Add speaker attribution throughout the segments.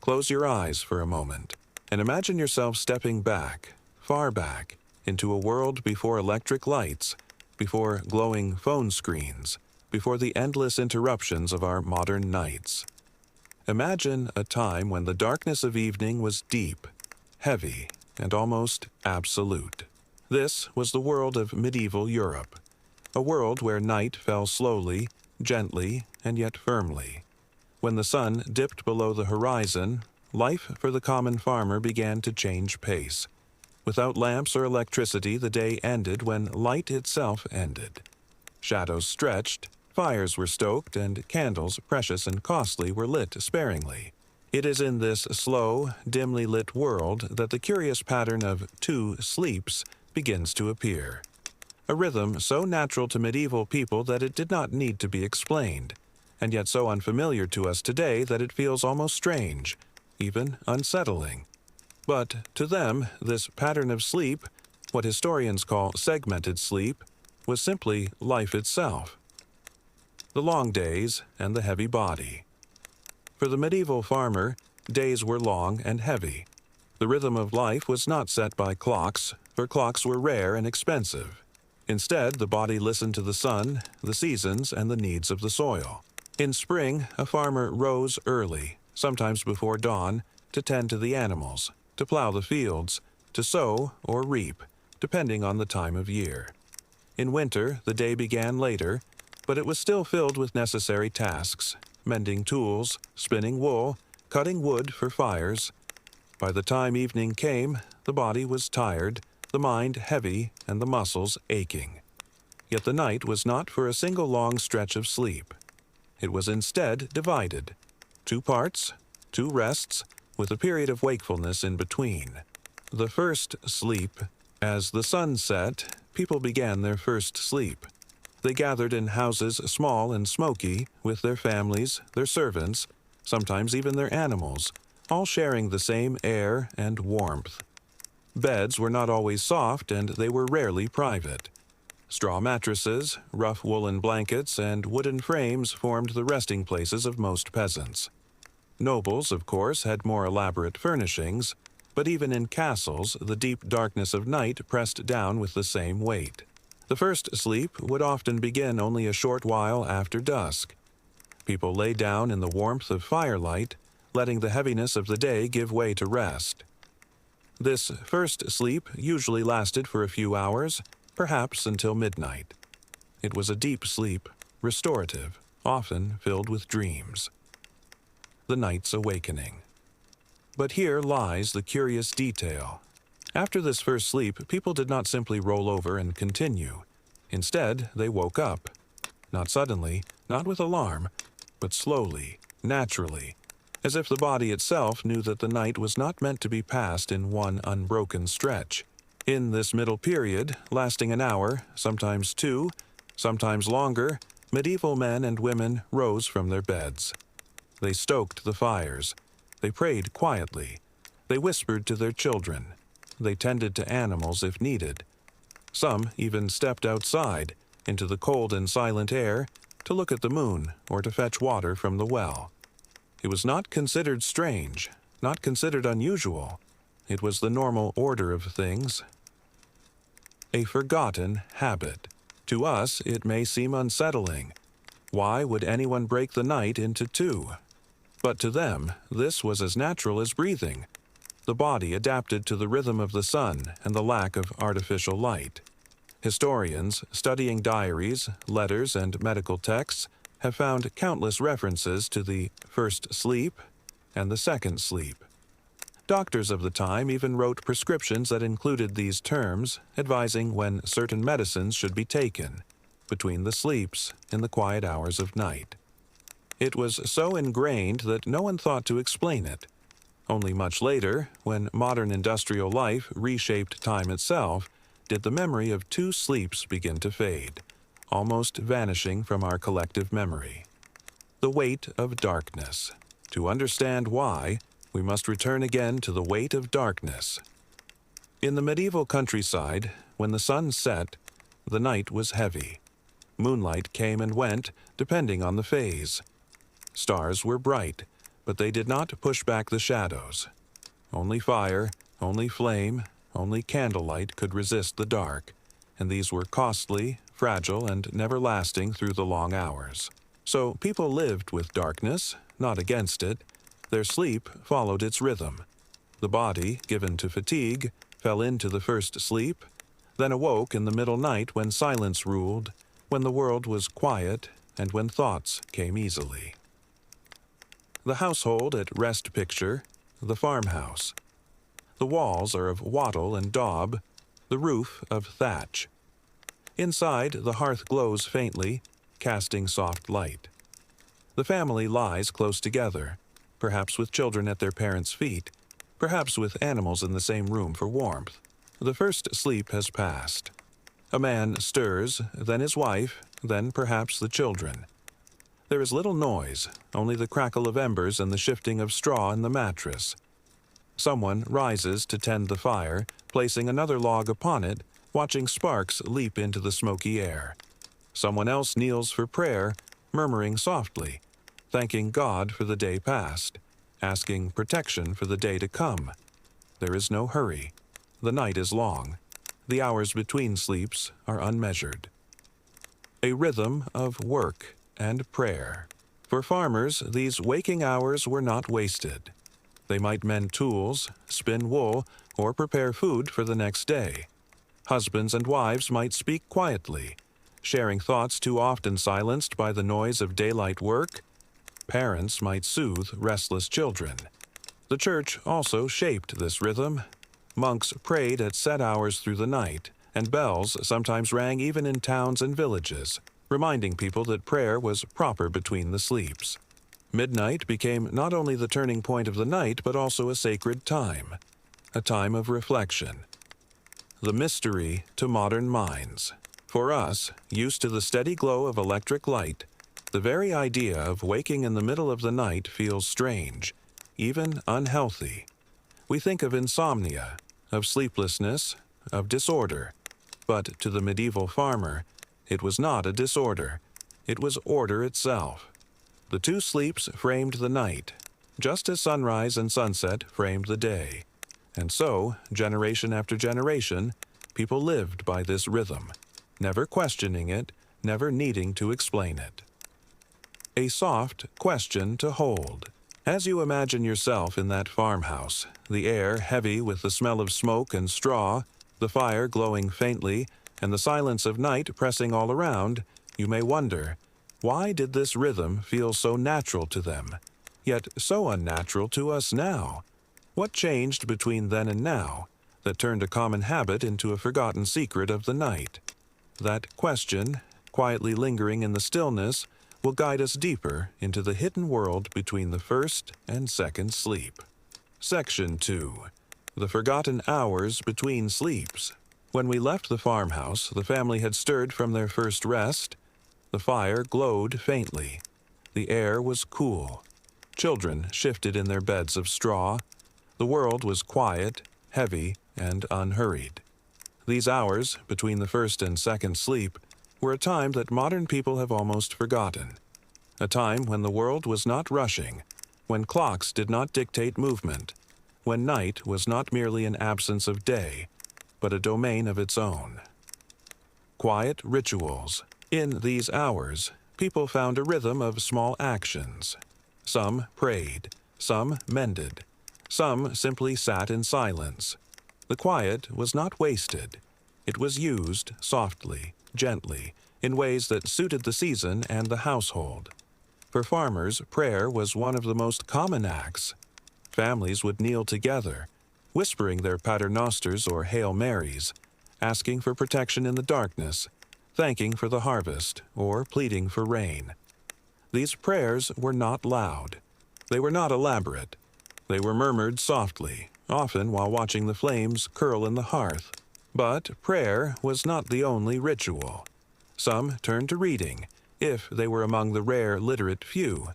Speaker 1: close your eyes for a moment and imagine yourself stepping back, far back, into a world before electric lights, before glowing phone screens, before the endless interruptions of our modern nights. Imagine a time when the darkness of evening was deep, heavy, and almost absolute. This was the world of medieval Europe, a world where night fell slowly, gently, and yet firmly. When the sun dipped below the horizon, life for the common farmer began to change pace. Without lamps or electricity, the day ended when light itself ended. Shadows stretched, fires were stoked, and candles, precious and costly, were lit sparingly. It is in this slow, dimly lit world that the curious pattern of 2 sleeps begins to appear. A rhythm so natural to medieval people that it did not need to be explained, and yet so unfamiliar to us today that it feels almost strange, even unsettling. But to them, this pattern of sleep, what historians call segmented sleep, was simply life itself. The long days and the heavy body. For the medieval farmer, days were long and heavy. The rhythm of life was not set by clocks, for clocks were rare and expensive. Instead, the body listened to the sun, the seasons, and the needs of the soil. In spring, a farmer rose early, sometimes before dawn, to tend to the animals, to plow the fields, to sow or reap, depending on the time of year. In winter, the day began later, but it was still filled with necessary tasks, mending tools, spinning wool, cutting wood for fires. By the time evening came, the body was tired, the mind heavy, and the muscles aching. Yet the night was not for a single long stretch of sleep. It was instead divided. 2 parts, 2 rests, with a period of wakefulness in between. The first sleep. As the sun set, people began their first sleep. They gathered in houses small and smoky, with their families, their servants, sometimes even their animals, all sharing the same air and warmth. Beds were not always soft, and they were rarely private. Straw mattresses, rough woolen blankets, and wooden frames formed the resting places of most peasants. Nobles, of course, had more elaborate furnishings, but even in castles, the deep darkness of night pressed down with the same weight. The first sleep would often begin only a short while after dusk. People lay down in the warmth of firelight, letting the heaviness of the day give way to rest. This first sleep usually lasted for a few hours, perhaps until midnight. It was a deep sleep, restorative, often filled with dreams. The night's awakening. But here lies the curious detail. After this first sleep, people did not simply roll over and continue. Instead, they woke up. Not suddenly, not with alarm, but slowly, naturally, as if the body itself knew that the night was not meant to be passed in one unbroken stretch. In this middle period, lasting an hour, sometimes 2, sometimes longer, medieval men and women rose from their beds. They stoked the fires. They prayed quietly. They whispered to their children. They tended to animals if needed. Some even stepped outside, into the cold and silent air, to look at the moon or to fetch water from the well. It was not considered strange, not considered unusual. It was the normal order of things. A forgotten habit. To us, it may seem unsettling. Why would anyone break the night into 2? But to them, this was as natural as breathing. The body adapted to the rhythm of the sun and the lack of artificial light. Historians, studying diaries, letters, and medical texts, have found countless references to the first sleep and the second sleep. Doctors of the time even wrote prescriptions that included these terms, advising when certain medicines should be taken, between the sleeps in the quiet hours of night. It was so ingrained that no one thought to explain it. Only much later, when modern industrial life reshaped time itself, did the memory of 2 sleeps begin to fade, almost vanishing from our collective memory. The weight of darkness. To understand why, we must return again to the weight of darkness. In the medieval countryside, when the sun set, the night was heavy. Moonlight came and went, depending on the phase. Stars were bright, but they did not push back the shadows. Only fire, only flame, only candlelight could resist the dark, and these were costly, fragile, and never lasting through the long hours. So people lived with darkness, not against it. Their sleep followed its rhythm. The body, given to fatigue, fell into the first sleep, then awoke in the middle night when silence ruled, when the world was quiet, and when thoughts came easily. The household at Rest picture, the farmhouse. The walls are of wattle and daub, the roof of thatch. Inside, the hearth glows faintly, casting soft light. The family lies close together, perhaps with children at their parents' feet, perhaps with animals in the same room for warmth. The first sleep has passed. A man stirs, then his wife, then perhaps the children. There is little noise, only the crackle of embers and the shifting of straw in the mattress. Someone rises to tend the fire, placing another log upon it, watching sparks leap into the smoky air. Someone else kneels for prayer, murmuring softly, thanking God for the day past, asking protection for the day to come. There is no hurry. The night is long. The hours between sleeps are unmeasured. A rhythm of work and prayer. For farmers, these waking hours were not wasted. They might mend tools, spin wool, or prepare food for the next day. Husbands and wives might speak quietly, sharing thoughts too often silenced by the noise of daylight work. Parents might soothe restless children. The church also shaped this rhythm. Monks prayed at set hours through the night, and bells sometimes rang even in towns and villages, reminding people that prayer was proper between the sleeps. Midnight became not only the turning point of the night, but also a sacred time, a time of reflection. The mystery to modern minds. For us, used to the steady glow of electric light, the very idea of waking in the middle of the night feels strange, even unhealthy. We think of insomnia, of sleeplessness, of disorder. But to the medieval farmer, it was not a disorder. It was order itself. The two sleeps framed the night, just as sunrise and sunset framed the day. And so, generation after generation, people lived by this rhythm, never questioning it, never needing to explain it. A soft question to hold. As you imagine yourself in that farmhouse, the air heavy with the smell of smoke and straw, the fire glowing faintly, and the silence of night pressing all around, you may wonder, why did this rhythm feel so natural to them, yet so unnatural to us now? What changed between then and now that turned a common habit into a forgotten secret of the night? That question, quietly lingering in the stillness, will guide us deeper into the hidden world between the first and second sleep. Section 2. The forgotten hours between sleeps. When we left the farmhouse, the family had stirred from their first rest. The fire glowed faintly. The air was cool. Children shifted in their beds of straw. The world was quiet, heavy, and unhurried. These hours, between the first and second sleep, were a time that modern people have almost forgotten. A time when the world was not rushing, when clocks did not dictate movement, when night was not merely an absence of day, but a domain of its own. Quiet rituals. In these hours, people found a rhythm of small actions. Some prayed, some mended, some simply sat in silence. The quiet was not wasted. It was used softly, gently, in ways that suited the season and the household. For farmers, prayer was one of the most common acts. Families would kneel together, whispering their paternosters or Hail Marys, asking for protection in the darkness, thanking for the harvest, or pleading for rain. These prayers were not loud. They were not elaborate. They were murmured softly, often while watching the flames curl in the hearth. But prayer was not the only ritual. Some turned to reading, if they were among the rare literate few.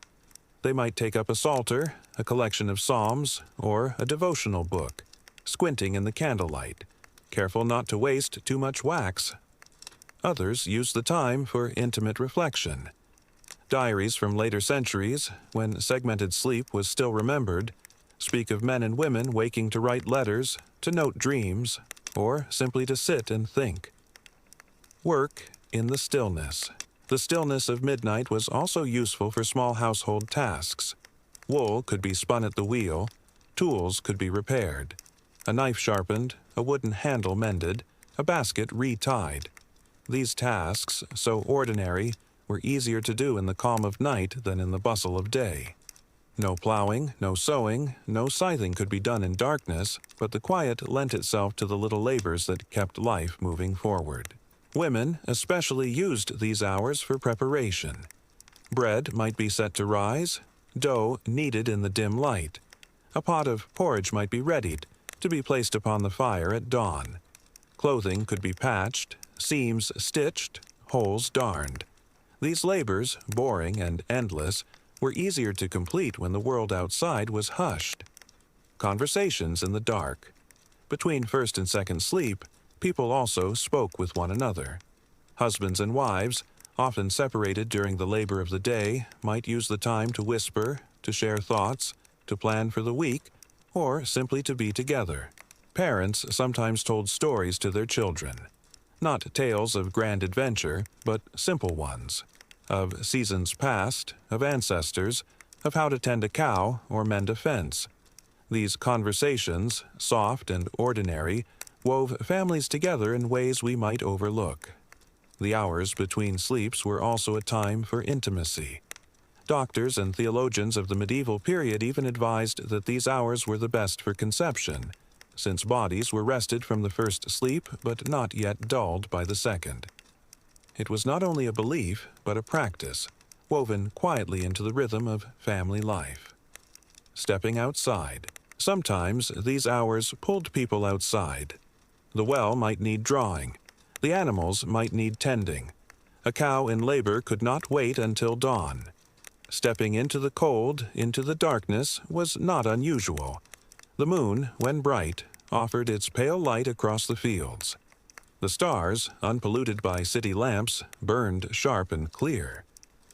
Speaker 1: They might take up a psalter, a collection of psalms, or a devotional book, squinting in the candlelight, careful not to waste too much wax. Others used the time for intimate reflection. Diaries from later centuries, when segmented sleep was still remembered, speak of men and women waking to write letters, to note dreams, or simply to sit and think. Work in the stillness. The stillness of midnight was also useful for small household tasks. Wool could be spun at the wheel, tools could be repaired, a knife sharpened, a wooden handle mended, a basket retied. These tasks, so ordinary, were easier to do in the calm of night than in the bustle of day. No plowing, no sowing, no scything could be done in darkness, but the quiet lent itself to the little labors that kept life moving forward. Women especially used these hours for preparation. Bread might be set to rise, dough kneaded in the dim light. A pot of porridge might be readied, to be placed upon the fire at dawn. Clothing could be patched, seams stitched, holes darned. These labors, boring and endless, were easier to complete when the world outside was hushed. Conversations in the dark. Between first and second sleep, people also spoke with one another. Husbands and wives, often separated during the labor of the day, might use the time to whisper, to share thoughts, to plan for the week, or simply to be together. Parents sometimes told stories to their children. Not tales of grand adventure, but simple ones. Of seasons past, of ancestors, of how to tend a cow or mend a fence. These conversations, soft and ordinary, wove families together in ways we might overlook. The hours between sleeps were also a time for intimacy. Doctors and theologians of the medieval period even advised that these hours were the best for conception, since bodies were rested from the first sleep but not yet dulled by the second. It was not only a belief, but a practice, woven quietly into the rhythm of family life. Stepping outside. Sometimes these hours pulled people outside. The well might need drawing. The animals might need tending. A cow in labor could not wait until dawn. Stepping into the cold, into the darkness, was not unusual. The moon, when bright, offered its pale light across the fields. The stars, unpolluted by city lamps, burned sharp and clear.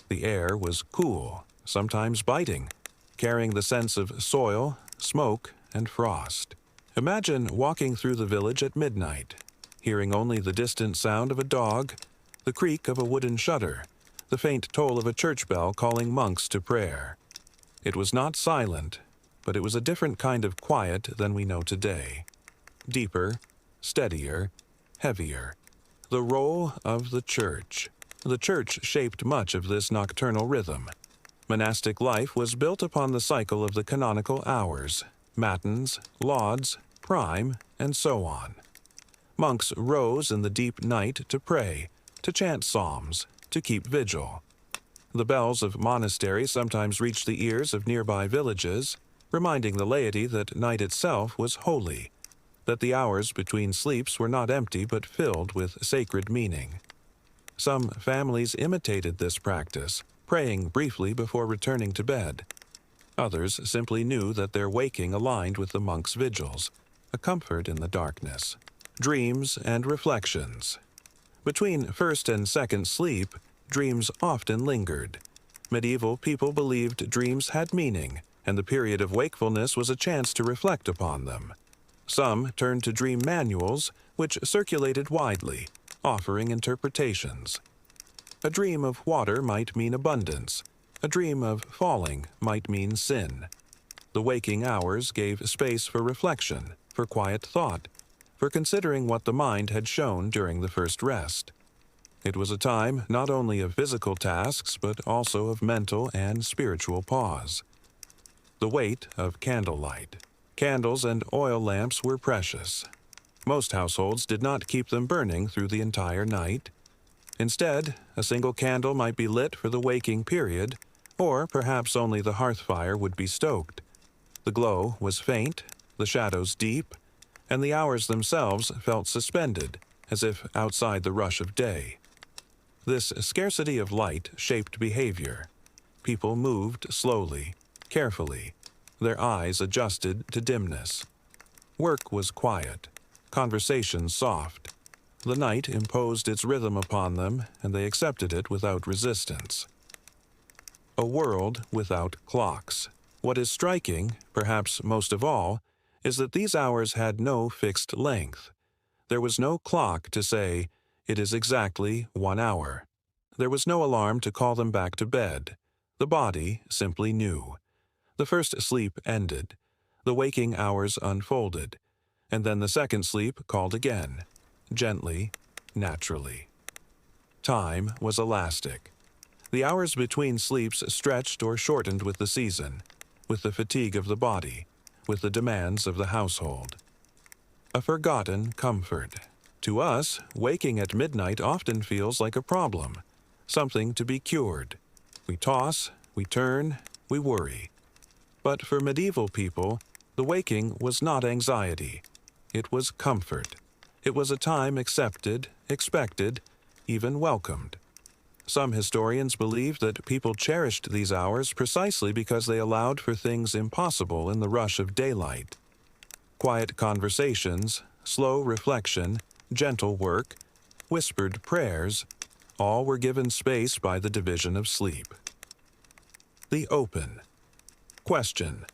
Speaker 1: The air was cool, sometimes biting, carrying the sense of soil, smoke, and frost. Imagine walking through the village at midnight, hearing only the distant sound of a dog, the creak of a wooden shutter, the faint toll of a church bell calling monks to prayer. It was not silent, but it was a different kind of quiet than we know today. Deeper, steadier, heavier. The role of the church. The church shaped much of this nocturnal rhythm. Monastic life was built upon the cycle of the canonical hours, matins, lauds, prime, and so on. Monks rose in the deep night to pray, to chant psalms, to keep vigil. The bells of monasteries sometimes reached the ears of nearby villages, reminding the laity that night itself was holy, that the hours between sleeps were not empty but filled with sacred meaning. Some families imitated this practice, praying briefly before returning to bed. Others simply knew that their waking aligned with the monks' vigils, a comfort in the darkness. Dreams and reflections. Between first and second sleep, dreams often lingered. Medieval people believed dreams had meaning, and the period of wakefulness was a chance to reflect upon them. Some turned to dream manuals, which circulated widely, offering interpretations. A dream of water might mean abundance. A dream of falling might mean sin. The waking hours gave space for reflection, for quiet thought, for considering what the mind had shown during the first rest. It was a time not only of physical tasks, but also of mental and spiritual pause. The weight of candlelight. Candles and oil lamps were precious. Most households did not keep them burning through the entire night. Instead, a single candle might be lit for the waking period, or perhaps only the hearth fire would be stoked. The glow was faint, the shadows deep, and the hours themselves felt suspended, as if outside the rush of day. This scarcity of light shaped behavior. People moved slowly, carefully, their eyes adjusted to dimness. Work was quiet, conversation soft. The night imposed its rhythm upon them, and they accepted it without resistance. a world without clocks. What is striking, perhaps most of all, is that these hours had no fixed length. There was no clock to say, "It is exactly 1 hour." There was no alarm to call them back to bed. The body simply knew. The first sleep ended. The waking hours unfolded. And then the second sleep called again, gently, naturally. Time was elastic. The hours between sleeps stretched or shortened with the season, with the fatigue of the body, with the demands of the household. A forgotten comfort. To us, waking at midnight often feels like a problem, something to be cured. We toss, we turn, we worry. But for medieval people, the waking was not anxiety. It was comfort. It was a time accepted, expected, even welcomed. Some historians believe that people cherished these hours precisely because they allowed for things impossible in the rush of daylight. Quiet conversations, slow reflection, gentle work, whispered prayers, all were given space by the division of sleep. The open. Question.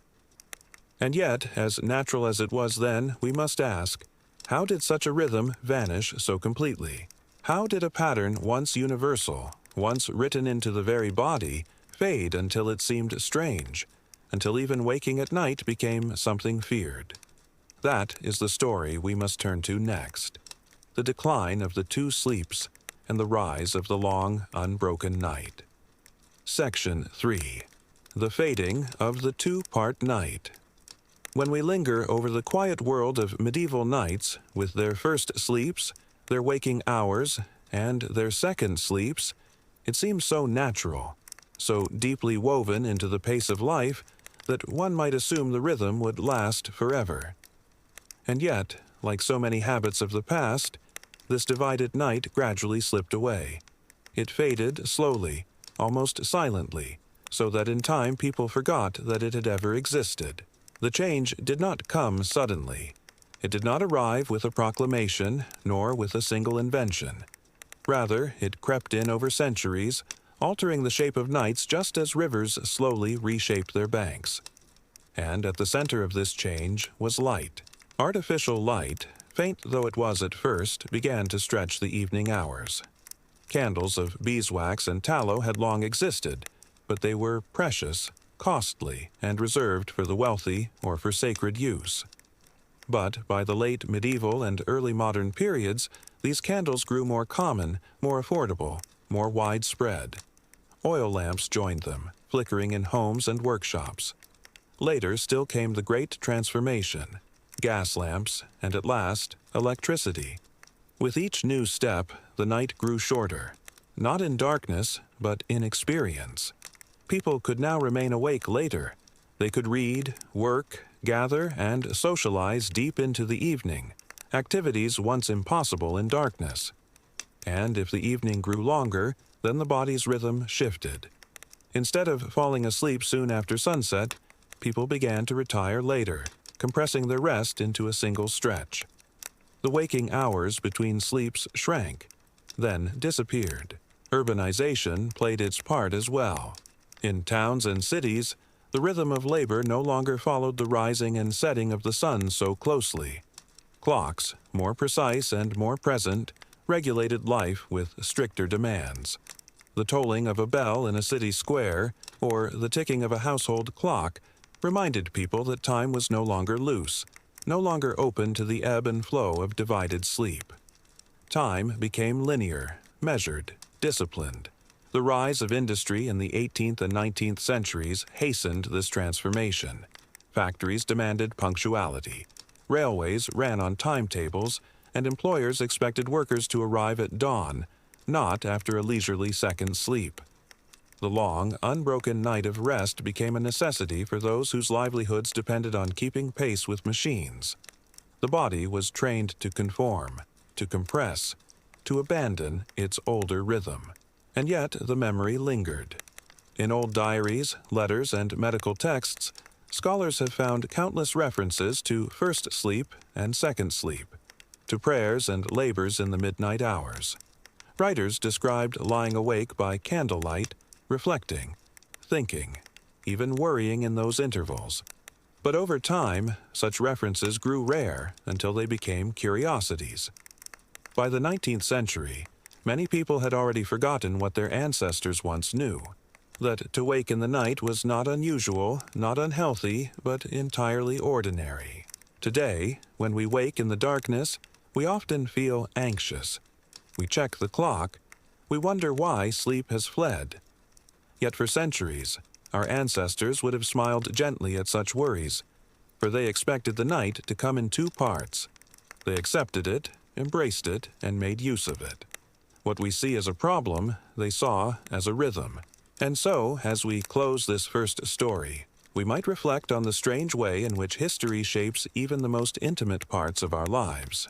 Speaker 1: And yet, as natural as it was then, we must ask, how did such a rhythm vanish so completely? How did a pattern once universal, once written into the very body, fade until it seemed strange, until even waking at night became something feared? That is the story we must turn to next. The decline of the two sleeps and the rise of the long, unbroken night. Section 3. The fading of the two-part night. When we linger over the quiet world of medieval nights, with their first sleeps, their waking hours, and their second sleeps, it seems so natural, so deeply woven into the pace of life, that one might assume the rhythm would last forever. And yet, like so many habits of the past, this divided night gradually slipped away. It faded slowly, almost silently, so that in time people forgot that it had ever existed. The change did not come suddenly. It did not arrive with a proclamation, nor with a single invention. Rather, it crept in over centuries, altering the shape of nights just as rivers slowly reshape their banks. And at the center of this change was light. Artificial light, faint though it was at first, began to stretch the evening hours. Candles of beeswax and tallow had long existed, but they were precious, costly, and reserved for the wealthy or for sacred use. But by the late medieval and early modern periods, these candles grew more common, more affordable, more widespread. Oil lamps joined them, flickering in homes and workshops. Later still came the great transformation, gas lamps, and at last, electricity. With each new step, the night grew shorter, not in darkness, but in experience. People could now remain awake later. They could read, work, gather, and socialize deep into the evening, activities once impossible in darkness. And if the evening grew longer, then the body's rhythm shifted. Instead of falling asleep soon after sunset, people began to retire later, compressing their rest into a single stretch. The waking hours between sleeps shrank, then disappeared. Urbanization played its part as well. In towns and cities, the rhythm of labor no longer followed the rising and setting of the sun so closely. Clocks, more precise and more present, regulated life with stricter demands. The tolling of a bell in a city square, or the ticking of a household clock, reminded people that time was no longer loose, no longer open to the ebb and flow of divided sleep. Time became linear, measured, disciplined. The rise of industry in the 18th and 19th centuries hastened this transformation. Factories demanded punctuality. Railways ran on timetables, and employers expected workers to arrive at dawn, not after a leisurely second sleep. The long, unbroken night of rest became a necessity for those whose livelihoods depended on keeping pace with machines. The body was trained to conform, to compress, to abandon its older rhythm. And yet the memory lingered. In old diaries, letters, and medical texts, scholars have found countless references to first sleep and second sleep, to prayers and labors in the midnight hours. Writers described lying awake by candlelight, reflecting, thinking, even worrying in those intervals. But over time, such references grew rare until they became curiosities. By the 19th century, many people had already forgotten what their ancestors once knew, that to wake in the night was not unusual, not unhealthy, but entirely ordinary. Today, when we wake in the darkness, we often feel anxious. We check the clock. We wonder why sleep has fled. Yet for centuries, our ancestors would have smiled gently at such worries, for they expected the night to come in two parts. They accepted it, embraced it, and made use of it. What we see as a problem, they saw as a rhythm. And so, as we close this first story, we might reflect on the strange way in which history shapes even the most intimate parts of our lives.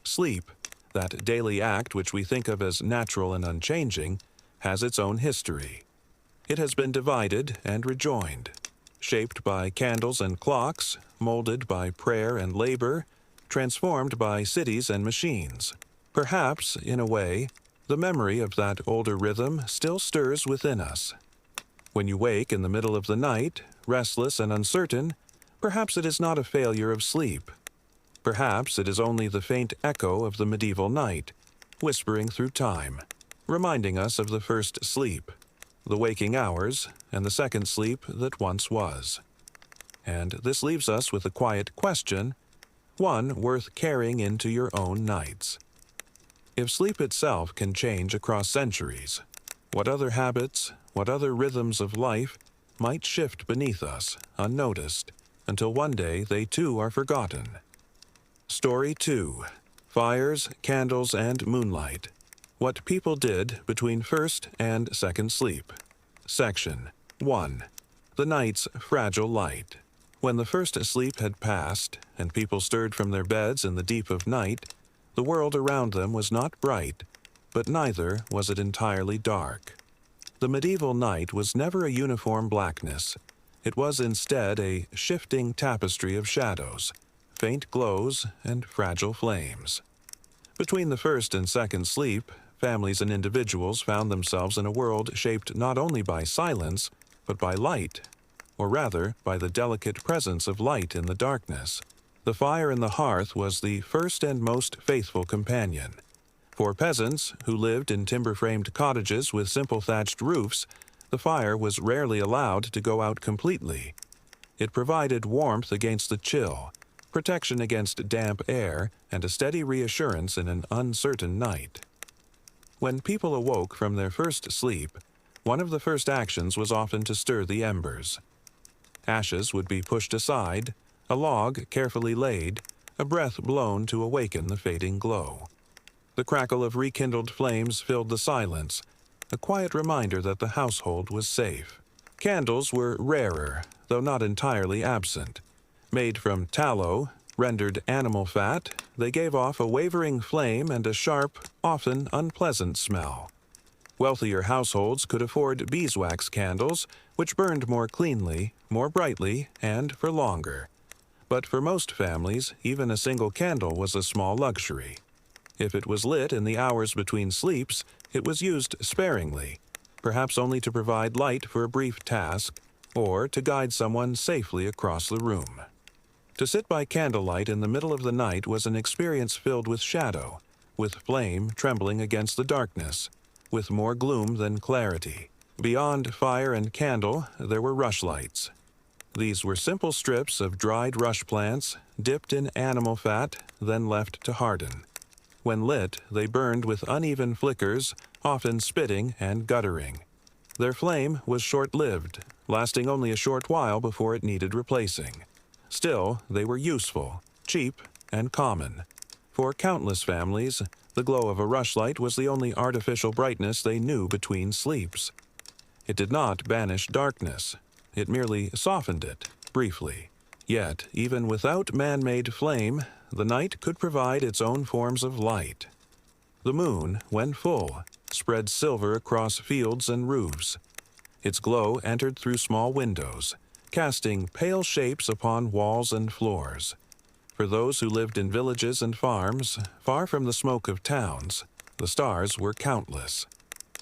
Speaker 1: Sleep, that daily act which we think of as natural and unchanging, has its own history. It has been divided and rejoined, shaped by candles and clocks, molded by prayer and labor, transformed by cities and machines. Perhaps, in a way, the memory of that older rhythm still stirs within us. When you wake in the middle of the night, restless and uncertain, perhaps it is not a failure of sleep. Perhaps it is only the faint echo of the medieval night, whispering through time, reminding us of the first sleep, the waking hours, and the second sleep that once was. And this leaves us with a quiet question, one worth carrying into your own nights. If sleep itself can change across centuries, what other habits, what other rhythms of life might shift beneath us, unnoticed, until one day they too are forgotten? Story 2. Fires, Candles, and Moonlight. What people did between first and second sleep. Section 1. The night's fragile light. When the first sleep had passed, and people stirred from their beds in the deep of night, the world around them was not bright, but neither was it entirely dark. The medieval night was never a uniform blackness. It was instead a shifting tapestry of shadows, faint glows, and fragile flames. Between the first and second sleep, families and individuals found themselves in a world shaped not only by silence, but by light, or rather, by the delicate presence of light in the darkness. The fire in the hearth was the first and most faithful companion. For peasants who lived in timber-framed cottages with simple thatched roofs, the fire was rarely allowed to go out completely. It provided warmth against the chill, protection against damp air, and a steady reassurance in an uncertain night. When people awoke from their first sleep, one of the first actions was often to stir the embers. Ashes would be pushed aside, a log carefully laid, a breath blown to awaken the fading glow. The crackle of rekindled flames filled the silence, a quiet reminder that the household was safe. Candles were rarer, though not entirely absent. Made from tallow, rendered animal fat, they gave off a wavering flame and a sharp, often unpleasant smell. Wealthier households could afford beeswax candles, which burned more cleanly, more brightly, and for longer. But for most families, even a single candle was a small luxury. If it was lit in the hours between sleeps, it was used sparingly, perhaps only to provide light for a brief task, or to guide someone safely across the room. To sit by candlelight in the middle of the night was an experience filled with shadow, with flame trembling against the darkness, with more gloom than clarity. Beyond fire and candle, there were rushlights. These were simple strips of dried rush plants, dipped in animal fat, then left to harden. When lit, they burned with uneven flickers, often spitting and guttering. Their flame was short-lived, lasting only a short while before it needed replacing. Still, they were useful, cheap, and common. For countless families, the glow of a rushlight was the only artificial brightness they knew between sleeps. It did not banish darkness. It merely softened it, briefly. Yet, even without man-made flame, the night could provide its own forms of light. The moon, when full, spread silver across fields and roofs. Its glow entered through small windows, casting pale shapes upon walls and floors. For those who lived in villages and farms, far from the smoke of towns, the stars were countless.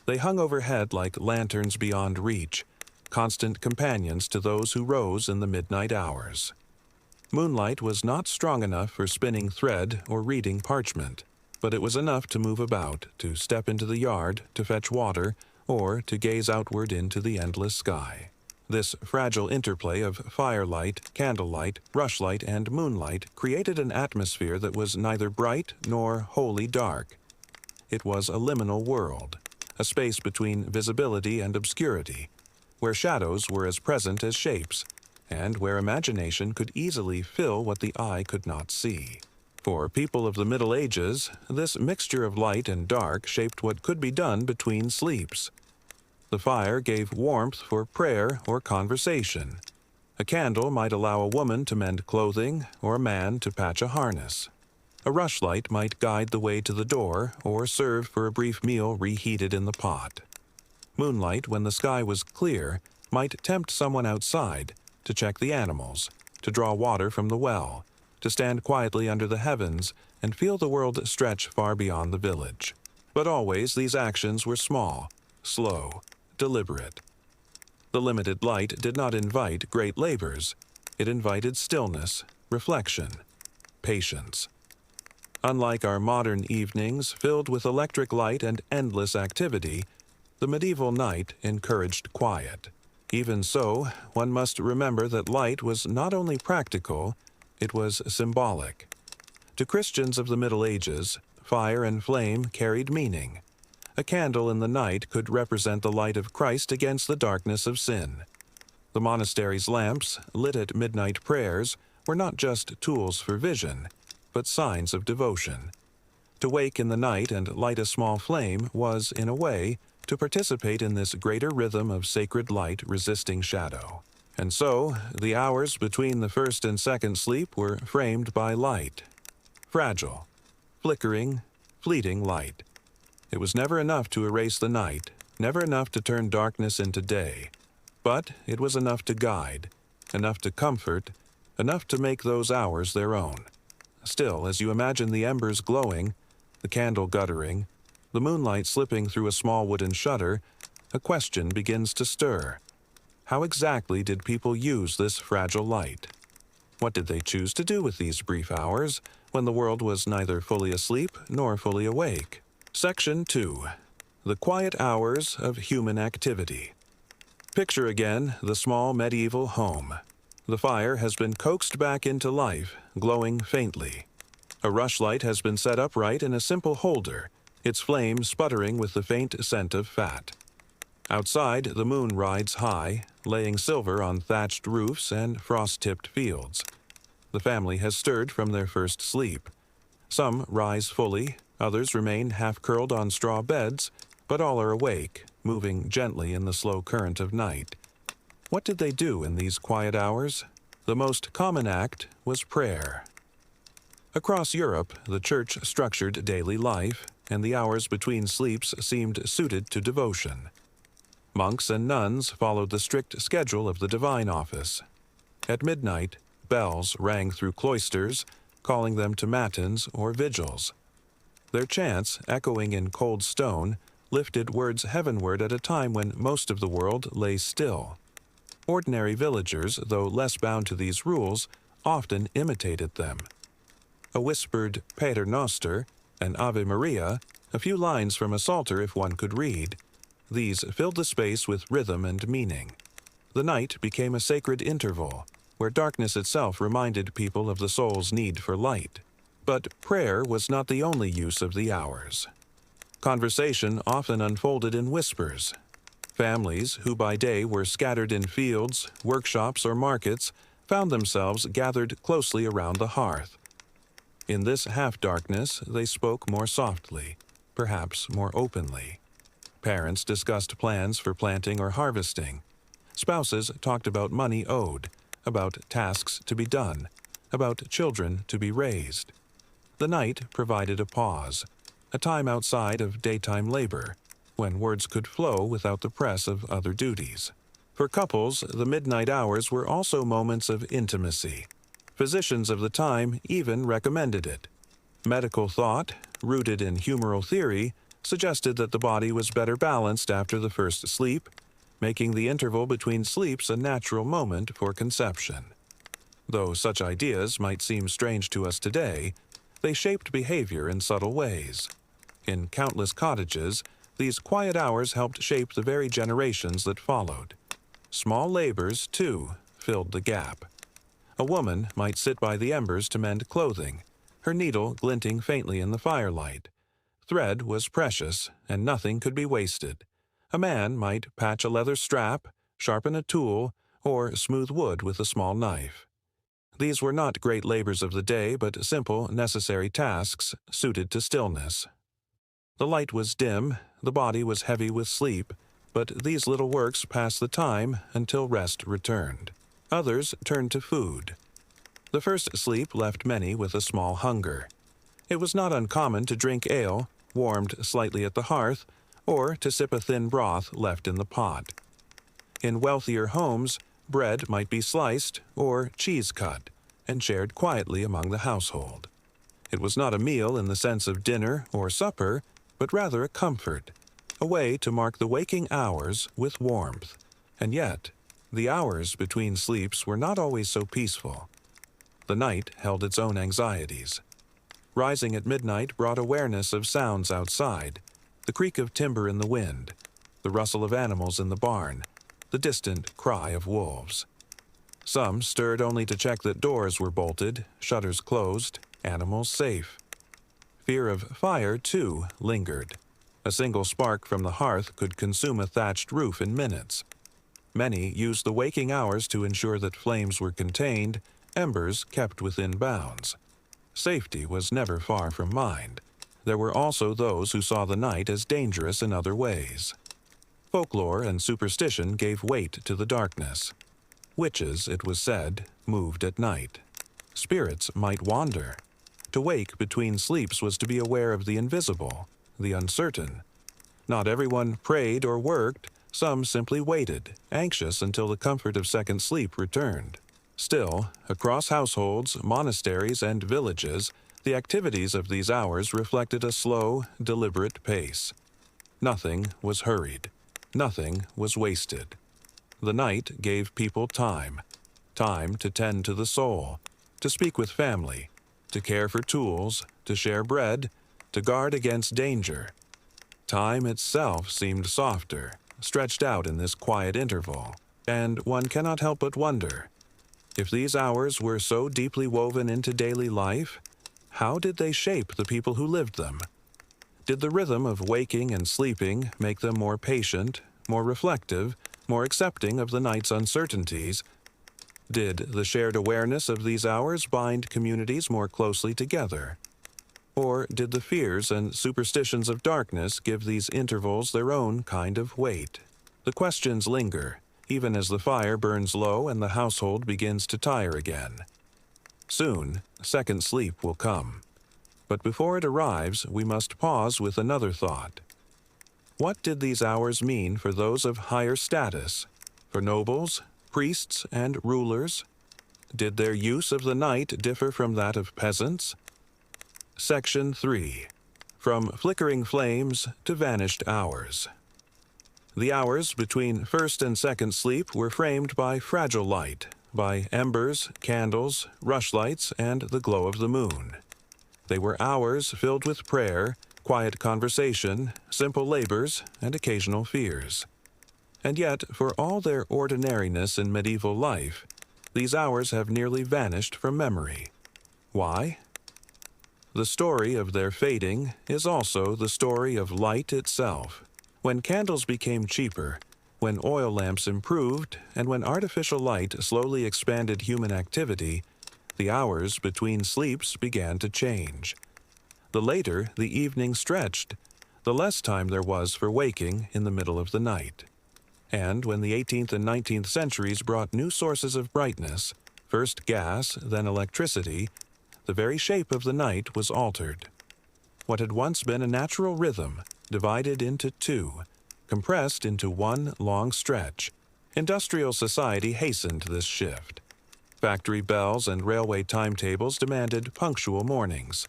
Speaker 1: They hung overhead like lanterns beyond reach, constant companions to those who rose in the midnight hours. Moonlight was not strong enough for spinning thread or reading parchment, but it was enough to move about, to step into the yard, to fetch water, or to gaze outward into the endless sky. This fragile interplay of firelight, candlelight, rushlight, and moonlight created an atmosphere that was neither bright nor wholly dark. It was a liminal world, a space between visibility and obscurity, where shadows were as present as shapes, and where imagination could easily fill what the eye could not see. For people of the Middle Ages, this mixture of light and dark shaped what could be done between sleeps. The fire gave warmth for prayer or conversation. A candle might allow a woman to mend clothing or a man to patch a harness. A rushlight might guide the way to the door or serve for a brief meal reheated in the pot. Moonlight, when the sky was clear, might tempt someone outside to check the animals, to draw water from the well, to stand quietly under the heavens and feel the world stretch far beyond the village. But always these actions were small, slow, deliberate. The limited light did not invite great labors. It invited stillness, reflection, patience. Unlike our modern evenings filled with electric light and endless activity, the medieval night encouraged quiet. Even so, one must remember that light was not only practical, it was symbolic. To Christians of the Middle Ages, fire and flame carried meaning. A candle in the night could represent the light of Christ against the darkness of sin. The monastery's lamps, lit at midnight prayers, were not just tools for vision, but signs of devotion. To wake in the night and light a small flame was, in a way, to participate in this greater rhythm of sacred light resisting shadow. And so, the hours between the first and second sleep were framed by light. Fragile, flickering, fleeting light. It was never enough to erase the night, never enough to turn darkness into day. But it was enough to guide, enough to comfort, enough to make those hours their own. Still, as you imagine the embers glowing, the candle guttering, the moonlight slipping through a small wooden shutter, a question begins to stir. How exactly did people use this fragile light? What did they choose to do with these brief hours, when the world was neither fully asleep nor fully awake? Section 2. The Quiet Hours of Human Activity. Picture again the small medieval home. The fire has been coaxed back into life, glowing faintly. A rushlight has been set upright in a simple holder, its flame sputtering with the faint scent of fat. Outside, the moon rides high, laying silver on thatched roofs and frost-tipped fields. The family has stirred from their first sleep. Some rise fully, others remain half-curled on straw beds, but all are awake, moving gently in the slow current of night. What did they do in these quiet hours? The most common act was prayer. Across Europe, the Church structured daily life, and the hours between sleeps seemed suited to devotion. Monks and nuns followed the strict schedule of the divine office. At midnight, bells rang through cloisters, calling them to matins or vigils. Their chants, echoing in cold stone, lifted words heavenward at a time when most of the world lay still. Ordinary villagers, though less bound to these rules, often imitated them. A whispered Pater Noster, an Ave Maria, a few lines from a psalter if one could read. These filled the space with rhythm and meaning. The night became a sacred interval, where darkness itself reminded people of the soul's need for light. But prayer was not the only use of the hours. Conversation often unfolded in whispers. Families, who by day were scattered in fields, workshops, or markets, found themselves gathered closely around the hearth. In this half-darkness, they spoke more softly, perhaps more openly. Parents discussed plans for planting or harvesting. Spouses talked about money owed, about tasks to be done, about children to be raised. The night provided a pause, a time outside of daytime labor, when words could flow without the press of other duties. For couples, the midnight hours were also moments of intimacy. Physicians of the time even recommended it. Medical thought, rooted in humoral theory, suggested that the body was better balanced after the first sleep, making the interval between sleeps a natural moment for conception. Though such ideas might seem strange to us today, they shaped behavior in subtle ways. In countless cottages, these quiet hours helped shape the very generations that followed. Small labors, too, filled the gap. A woman might sit by the embers to mend clothing, her needle glinting faintly in the firelight. Thread was precious, and nothing could be wasted. A man might patch a leather strap, sharpen a tool, or smooth wood with a small knife. These were not great labors of the day, but simple, necessary tasks suited to stillness. The light was dim, the body was heavy with sleep, but these little works passed the time until rest returned. Others turned to food. The first sleep left many with a small hunger. It was not uncommon to drink ale, warmed slightly at the hearth, or to sip a thin broth left in the pot. In wealthier homes, bread might be sliced or cheese cut and shared quietly among the household. It was not a meal in the sense of dinner or supper, but rather a comfort, a way to mark the waking hours with warmth. And yet, the hours between sleeps were not always so peaceful. The night held its own anxieties. Rising at midnight brought awareness of sounds outside, the creak of timber in the wind, the rustle of animals in the barn, the distant cry of wolves. Some stirred only to check that doors were bolted, shutters closed, animals safe. Fear of fire, too, lingered. A single spark from the hearth could consume a thatched roof in minutes. Many used the waking hours to ensure that flames were contained, embers kept within bounds. Safety was never far from mind. There were also those who saw the night as dangerous in other ways. Folklore and superstition gave weight to the darkness. Witches, it was said, moved at night. Spirits might wander. To wake between sleeps was to be aware of the invisible, the uncertain. Not everyone prayed or worked. Some simply waited, anxious until the comfort of second sleep returned. Still, across households, monasteries, and villages, the activities of these hours reflected a slow, deliberate pace. Nothing was hurried. Nothing was wasted. The night gave people time to tend to the soul, to speak with family, to care for tools, to share bread, to guard against danger. Time itself seemed softer, stretched out in this quiet interval, and one cannot help but wonder, if these hours were so deeply woven into daily life, how did they shape the people who lived them? Did the rhythm of waking and sleeping make them more patient, more reflective, more accepting of the night's uncertainties? Did the shared awareness of these hours bind communities more closely together? Or did the fears and superstitions of darkness give these intervals their own kind of weight? The questions linger, even as the fire burns low and the household begins to tire again. Soon, second sleep will come. But before it arrives, we must pause with another thought. What did these hours mean for those of higher status, for nobles, priests, and rulers? Did their use of the night differ from that of peasants? Section 3. From Flickering Flames to Vanished Hours. The hours between first and second sleep were framed by fragile light, by embers, candles, rushlights, and the glow of the moon. They were hours filled with prayer, quiet conversation, simple labors, and occasional fears. And yet, for all their ordinariness in medieval life, these hours have nearly vanished from memory. Why? The story of their fading is also the story of light itself. When candles became cheaper, when oil lamps improved, and when artificial light slowly expanded human activity, the hours between sleeps began to change. The later the evening stretched, the less time there was for waking in the middle of the night. And when the 18th and 19th centuries brought new sources of brightness, first gas, then electricity, the very shape of the night was altered. What had once been a natural rhythm, divided into two, compressed into one long stretch. Industrial society hastened this shift. Factory bells and railway timetables demanded punctual mornings.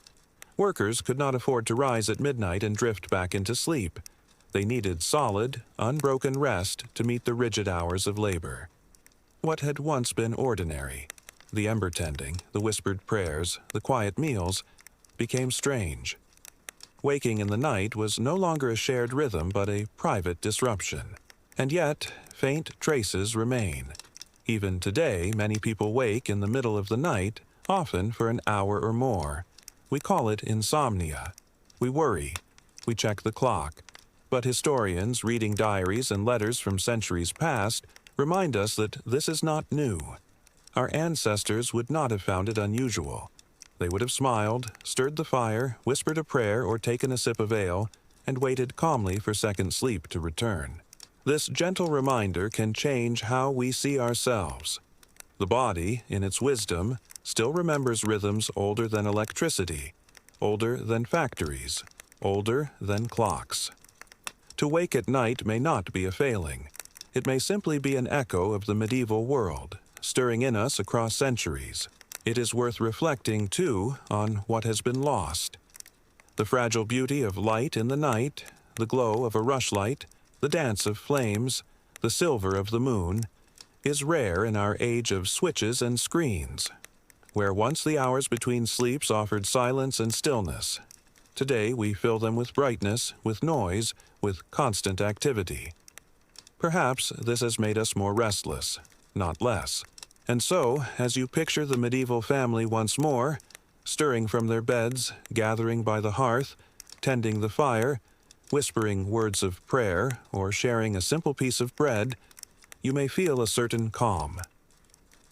Speaker 1: Workers could not afford to rise at midnight and drift back into sleep. They needed solid, unbroken rest to meet the rigid hours of labor. What had once been ordinary, the ember tending, the whispered prayers, the quiet meals, became strange. Waking in the night was no longer a shared rhythm but a private disruption. And yet, faint traces remain. Even today, many people wake in the middle of the night, often for an hour or more. We call it insomnia. We worry. We check the clock. But historians, reading diaries and letters from centuries past, remind us that this is not new. Our ancestors would not have found it unusual. They would have smiled, stirred the fire, whispered a prayer or taken a sip of ale, and waited calmly for second sleep to return. This gentle reminder can change how we see ourselves. The body, in its wisdom, still remembers rhythms older than electricity, older than factories, older than clocks. To wake at night may not be a failing. It may simply be an echo of the medieval world, stirring in us across centuries. It is worth reflecting, too, on what has been lost. The fragile beauty of light in the night, the glow of a rushlight, the dance of flames, the silver of the moon, is rare in our age of switches and screens. Where once the hours between sleeps offered silence and stillness, today we fill them with brightness, with noise, with constant activity. Perhaps this has made us more restless, not less. And so, as you picture the medieval family once more, stirring from their beds, gathering by the hearth, tending the fire, whispering words of prayer, or sharing a simple piece of bread, you may feel a certain calm.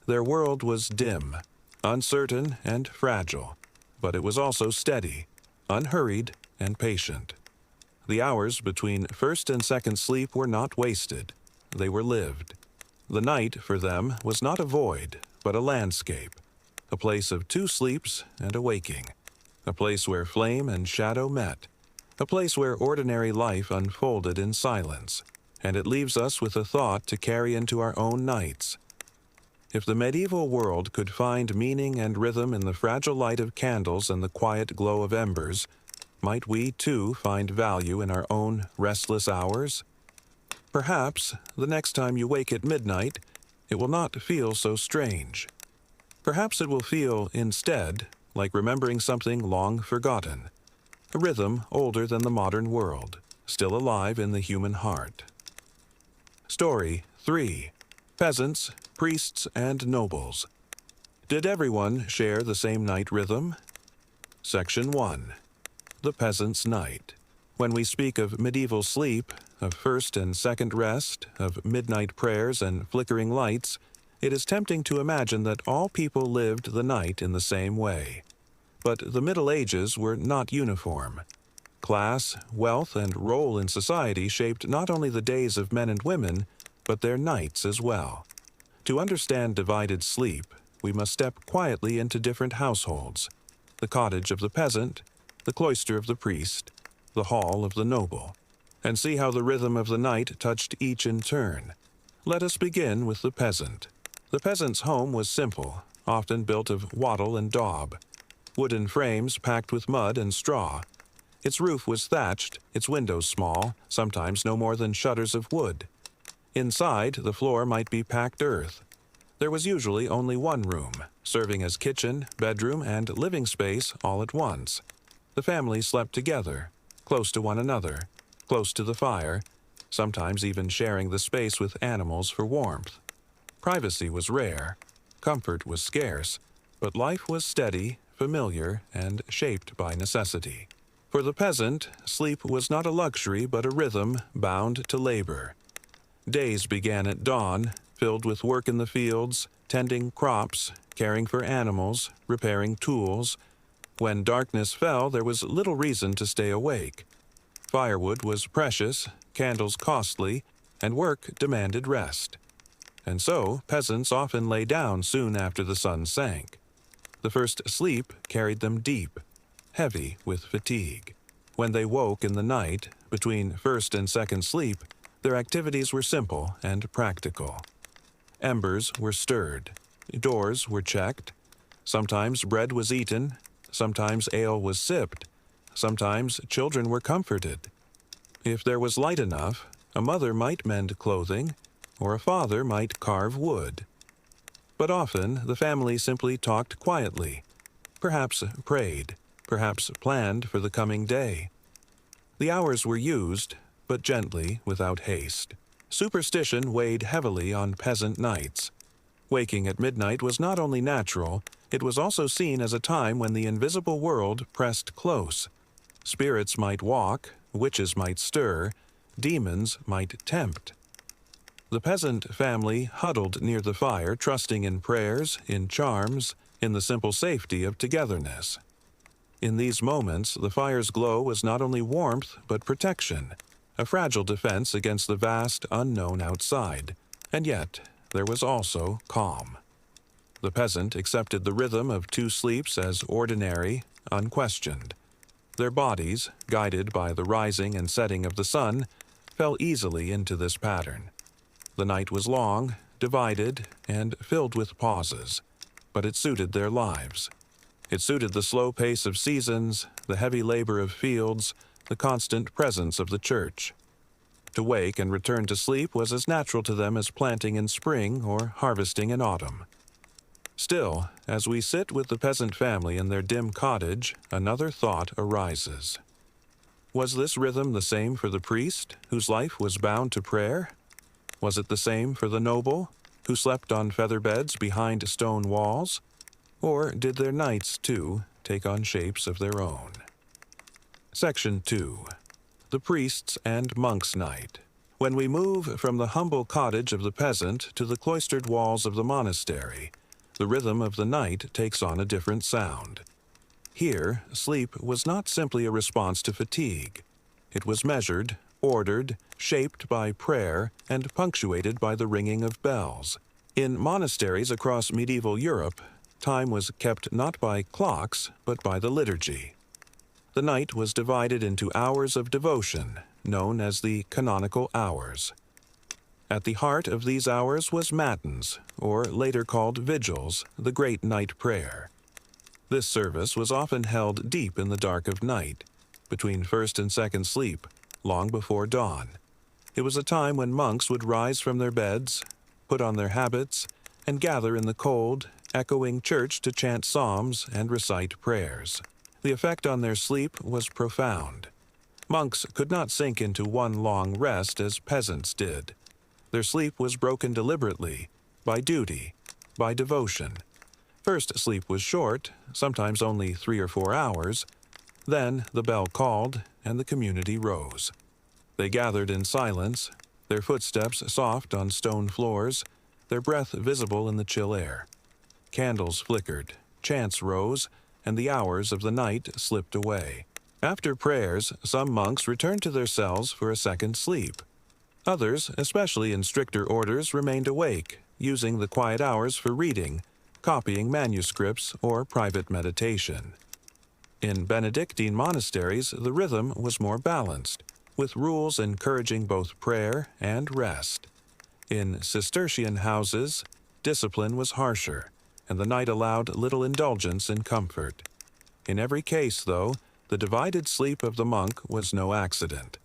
Speaker 1: Their world was dim, uncertain, and fragile, but it was also steady, unhurried, and patient. The hours between first and second sleep were not wasted. They were lived. The night, for them, was not a void, but a landscape, a place of two sleeps and a waking, a place where flame and shadow met, a place where ordinary life unfolded in silence, and it leaves us with a thought to carry into our own nights. If the medieval world could find meaning and rhythm in the fragile light of candles and the quiet glow of embers, might we, too, find value in our own restless hours? Perhaps, the next time you wake at midnight, it will not feel so strange. Perhaps it will feel, instead, like remembering something long forgotten, a rhythm older than the modern world, still alive in the human heart. Story 3. Peasants, Priests, and Nobles. Did everyone share the same night rhythm? Section 1. The Peasant's Night. When we speak of medieval sleep, of first and second rest, of midnight prayers and flickering lights, it is tempting to imagine that all people lived the night in the same way. But the Middle Ages were not uniform. Class, wealth, and role in society shaped not only the days of men and women, but their nights as well. To understand divided sleep, we must step quietly into different households: the cottage of the peasant, the cloister of the priest, the hall of the noble, and see how the rhythm of the night touched each in turn. Let us begin with the peasant. The peasant's home was simple, often built of wattle and daub, wooden frames packed with mud and straw. Its roof was thatched, its windows small, sometimes no more than shutters of wood. Inside, the floor might be packed earth. There was usually only one room, serving as kitchen, bedroom, and living space all at once. The family slept together, close to one another, close to the fire, sometimes even sharing the space with animals for warmth. Privacy was rare, comfort was scarce, but life was steady, familiar, and shaped by necessity. For the peasant, sleep was not a luxury but a rhythm bound to labor. Days began at dawn, filled with work in the fields, tending crops, caring for animals, repairing tools. When darkness fell, there was little reason to stay awake. Firewood was precious, candles costly, and work demanded rest. And so, peasants often lay down soon after the sun sank. The first sleep carried them deep, heavy with fatigue. When they woke in the night, between first and second sleep, their activities were simple and practical. Embers were stirred, doors were checked, sometimes bread was eaten, sometimes ale was sipped, sometimes children were comforted. If there was light enough, a mother might mend clothing, or a father might carve wood. But often the family simply talked quietly, perhaps prayed, perhaps planned for the coming day. The hours were used, but gently, without haste. Superstition weighed heavily on peasant nights. Waking at midnight was not only natural, it was also seen as a time when the invisible world pressed close. Spirits might walk, witches might stir, demons might tempt. The peasant family huddled near the fire, trusting in prayers, in charms, in the simple safety of togetherness. In these moments, the fire's glow was not only warmth but protection, a fragile defense against the vast unknown outside. And yet, there was also calm. The peasant accepted the rhythm of 2 sleeps as ordinary, unquestioned. Their bodies, guided by the rising and setting of the sun, fell easily into this pattern. The night was long, divided, and filled with pauses, but it suited their lives. It suited the slow pace of seasons, the heavy labor of fields, the constant presence of the church. To wake and return to sleep was as natural to them as planting in spring or harvesting in autumn. Still, as we sit with the peasant family in their dim cottage, another thought arises. Was this rhythm the same for the priest, whose life was bound to prayer? Was it the same for the noble, who slept on feather beds behind stone walls? Or did their nights, too, take on shapes of their own? Section 2. The Priest's and Monk's Night. When we move from the humble cottage of the peasant to the cloistered walls of the monastery, the rhythm of the night takes on a different sound. Here, sleep was not simply a response to fatigue. It was measured, ordered, shaped by prayer, and punctuated by the ringing of bells. In monasteries across medieval Europe, time was kept not by clocks, but by the liturgy. The night was divided into hours of devotion, known as the canonical hours. At the heart of these hours was matins, or later called vigils, the great night prayer. This service was often held deep in the dark of night, between first and second sleep, long before dawn. It was a time when monks would rise from their beds, put on their habits, and gather in the cold, echoing church to chant psalms and recite prayers. The effect on their sleep was profound. Monks could not sink into one long rest as peasants did. Their sleep was broken deliberately, by duty, by devotion. First sleep was short, sometimes only 3 or 4 hours. Then the bell called, and the community rose. They gathered in silence, their footsteps soft on stone floors, their breath visible in the chill air. Candles flickered, chants rose, and the hours of the night slipped away. After prayers, some monks returned to their cells for a second sleep. Others, especially in stricter orders, remained awake, using the quiet hours for reading, copying manuscripts, or private meditation. In Benedictine monasteries, the rhythm was more balanced, with rules encouraging both prayer and rest. In Cistercian houses, discipline was harsher, and the night allowed little indulgence in comfort. In every case, though, the divided sleep of the monk was no accident.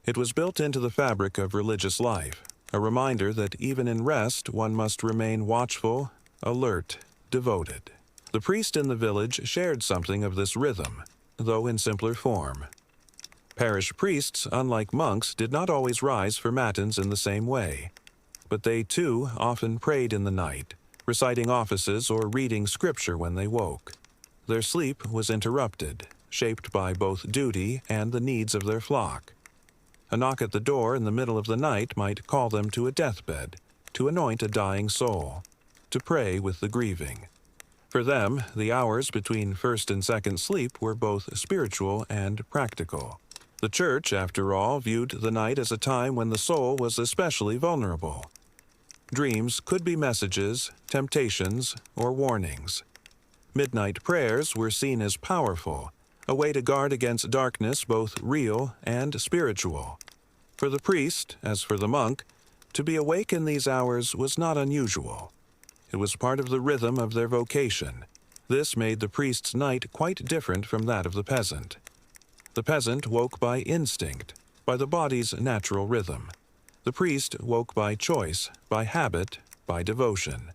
Speaker 1: It was built into the fabric of religious life, a reminder that even in rest one must remain watchful, alert, devoted. The priest in the village shared something of this rhythm, though in simpler form. Parish priests, unlike monks, did not always rise for matins in the same way, but they too often prayed in the night, reciting offices or reading scripture when they woke. Their sleep was interrupted, shaped by both duty and the needs of their flock. A knock at the door in the middle of the night might call them to a deathbed, to anoint a dying soul, to pray with the grieving. For them, the hours between first and second sleep were both spiritual and practical. The Church, after all, viewed the night as a time when the soul was especially vulnerable. Dreams could be messages, temptations, or warnings. Midnight prayers were seen as powerful, a way to guard against darkness both real and spiritual. For the priest, as for the monk, to be awake in these hours was not unusual. It was part of the rhythm of their vocation. This made the priest's night quite different from that of the peasant. The peasant woke by instinct. by the body's natural rhythm. The priest woke by choice, by habit, by devotion.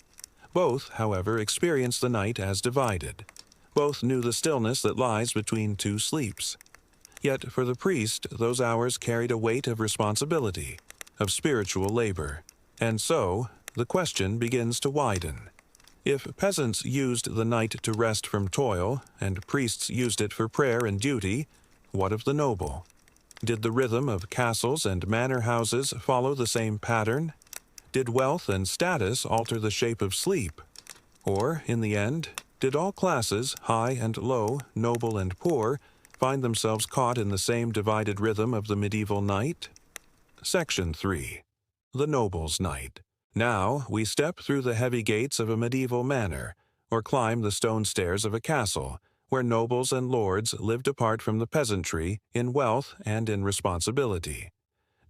Speaker 1: Both, however, experienced the night as divided. Both knew the stillness that lies between two sleeps. Yet for the priest, those hours carried a weight of responsibility, of spiritual labor. And so, the question begins to widen. If peasants used the night to rest from toil, and priests used it for prayer and duty, what of the noble? Did the rhythm of castles and manor houses follow the same pattern? Did wealth and status alter the shape of sleep? Or, in the end, did all classes, high and low, noble and poor, find themselves caught in the same divided rhythm of the medieval night? Section 3. The Noble's Night. Now we step through the heavy gates of a medieval manor, or climb the stone stairs of a castle, where nobles and lords lived apart from the peasantry in wealth and in responsibility.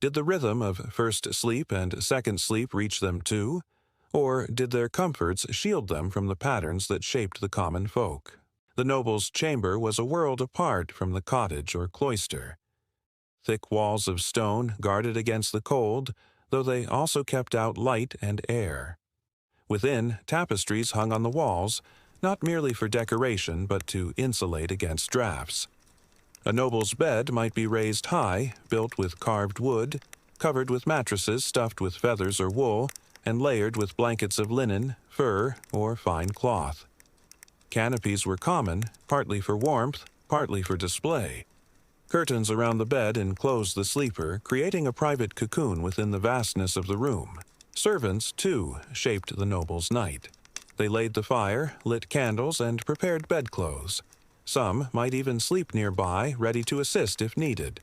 Speaker 1: Did the rhythm of first sleep and second sleep reach them too? Or did their comforts shield them from the patterns that shaped the common folk? The noble's chamber was a world apart from the cottage or cloister. Thick walls of stone guarded against the cold, though they also kept out light and air. Within, tapestries hung on the walls, not merely for decoration but to insulate against drafts. A noble's bed might be raised high, built with carved wood, covered with mattresses stuffed with feathers or wool, and layered with blankets of linen, fur, or fine cloth. Canopies were common, partly for warmth, partly for display. Curtains around the bed enclosed the sleeper, creating a private cocoon within the vastness of the room. Servants, too, shaped the noble's night. They laid the fire, lit candles, and prepared bedclothes. Some might even sleep nearby, ready to assist if needed.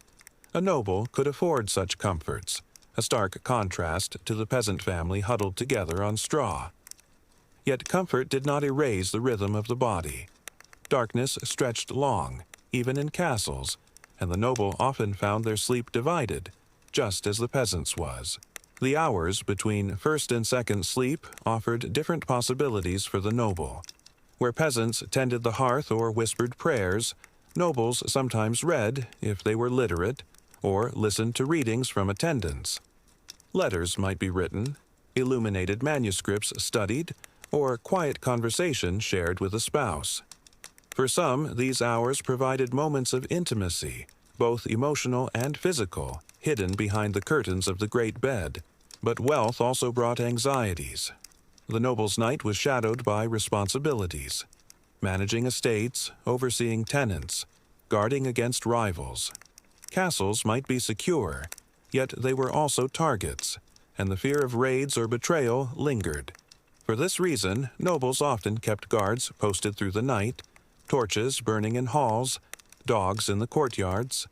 Speaker 1: A noble could afford such comforts, a stark contrast to the peasant family huddled together on straw. Yet comfort did not erase the rhythm of the body. Darkness stretched long, even in castles, and the noble often found their sleep divided, just as the peasants' was. The hours between first and second sleep offered different possibilities for the noble. Where peasants tended the hearth or whispered prayers, nobles sometimes read, if they were literate, or listened to readings from attendants. Letters might be written, illuminated manuscripts studied, or quiet conversation shared with a spouse. For some, these hours provided moments of intimacy, both emotional and physical, hidden behind the curtains of the great bed. But wealth also brought anxieties. The noble's night was shadowed by responsibilities: managing estates, overseeing tenants, guarding against rivals. Castles might be secure, yet they were also targets, and the fear of raids or betrayal lingered. For this reason, nobles often kept guards posted through the night, torches burning in halls, dogs in the courtyards.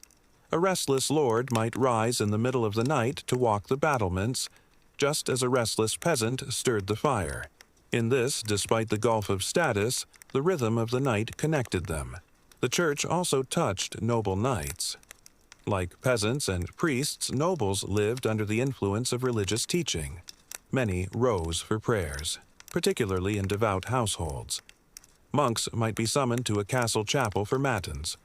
Speaker 1: A restless lord might rise in the middle of the night to walk the battlements, just as a restless peasant stirred the fire. In this, despite the gulf of status, the rhythm of the night connected them. The church also touched noble knights. Like peasants and priests, nobles lived under the influence of religious teaching. Many rose for prayers, particularly in devout households. Monks might be summoned to a castle chapel for matins,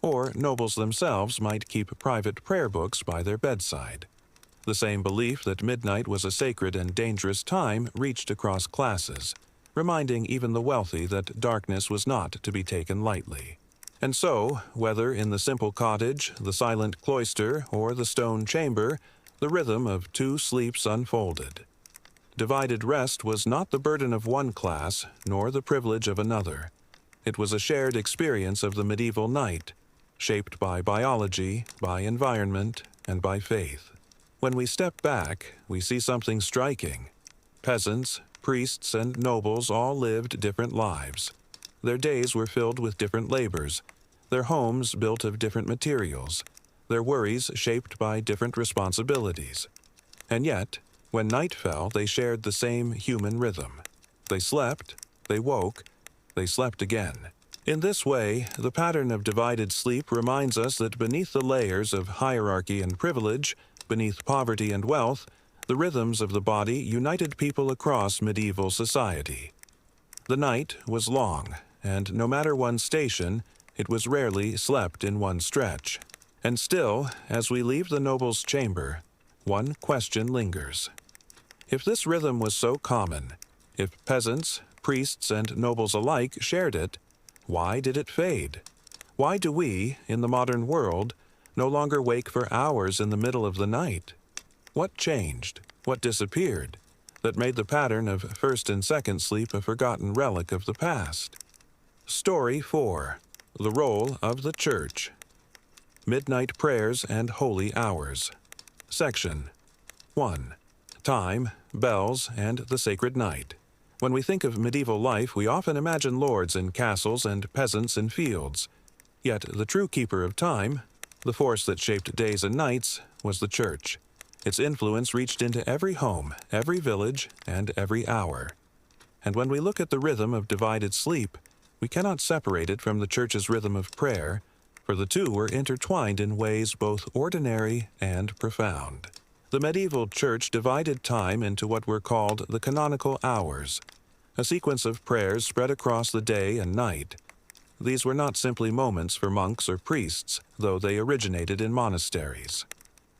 Speaker 1: or nobles themselves might keep private prayer books by their bedside. The same belief that midnight was a sacred and dangerous time reached across classes, reminding even the wealthy that darkness was not to be taken lightly. And so, whether in the simple cottage, the silent cloister, or the stone chamber, the rhythm of two sleeps unfolded. Divided rest was not the burden of one class, nor the privilege of another. It was a shared experience of the medieval night, shaped by biology, by environment, and by faith. When we step back, we see something striking. Peasants, priests, and nobles all lived different lives. Their days were filled with different labors, their homes built of different materials, their worries shaped by different responsibilities. And yet, when night fell, they shared the same human rhythm. They slept, they woke, they slept again. In this way, the pattern of divided sleep reminds us that beneath the layers of hierarchy and privilege, beneath poverty and wealth, the rhythms of the body united people across medieval society. The night was long, and no matter one's station, it was rarely slept in one stretch. And still, as we leave the noble's chamber, one question lingers. If this rhythm was so common, if peasants, priests, and nobles alike shared it, why did it fade? Why do we, in the modern world, no longer wake for hours in the middle of the night? What changed? What disappeared? That made the pattern of first and second sleep a forgotten relic of the past? Story 4. The Role of the Church. Midnight Prayers and Holy Hours. Section 1. Time, bells, and the sacred night. When we think of medieval life, we often imagine lords in castles and peasants in fields. Yet the true keeper of time, the force that shaped days and nights, was the church. Its influence reached into every home, every village, and every hour. And when we look at the rhythm of divided sleep, we cannot separate it from the church's rhythm of prayer, for the two were intertwined in ways both ordinary and profound. The medieval church divided time into what were called the canonical hours, a sequence of prayers spread across the day and night. These were not simply moments for monks or priests, though they originated in monasteries.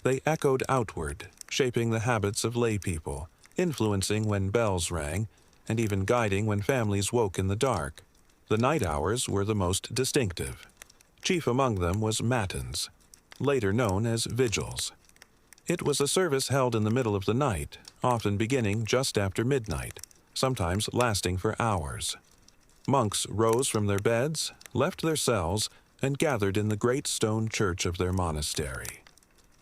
Speaker 1: They echoed outward, shaping the habits of lay people, influencing when bells rang, and even guiding when families woke in the dark. The night hours were the most distinctive. Chief among them was matins, later known as vigils. It was a service held in the middle of the night, often beginning just after midnight, sometimes lasting for hours. Monks rose from their beds, left their cells, and gathered in the great stone church of their monastery.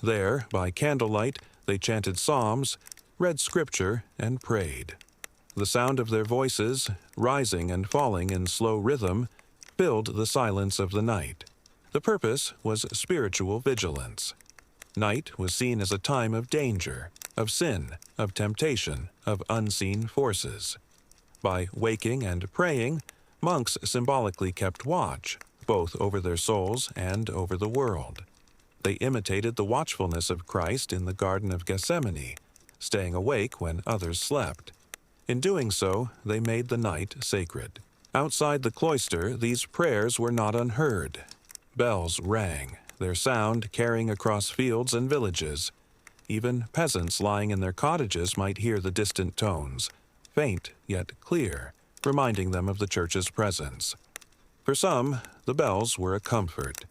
Speaker 1: There, by candlelight, they chanted psalms, read scripture, and prayed. The sound of their voices, rising and falling in slow rhythm, filled the silence of the night. The purpose was spiritual vigilance. Night was seen as a time of danger, of sin, of temptation, of unseen forces. By waking and praying, monks symbolically kept watch, both over their souls and over the world. They imitated the watchfulness of Christ in the Garden of Gethsemane, staying awake when others slept. In doing so, they made the night sacred. Outside the cloister, these prayers were not unheard. Bells rang, their sound carrying across fields and villages. Even peasants lying in their cottages might hear the distant tones, faint yet clear, reminding them of the church's presence. For some, the bells were a comfort.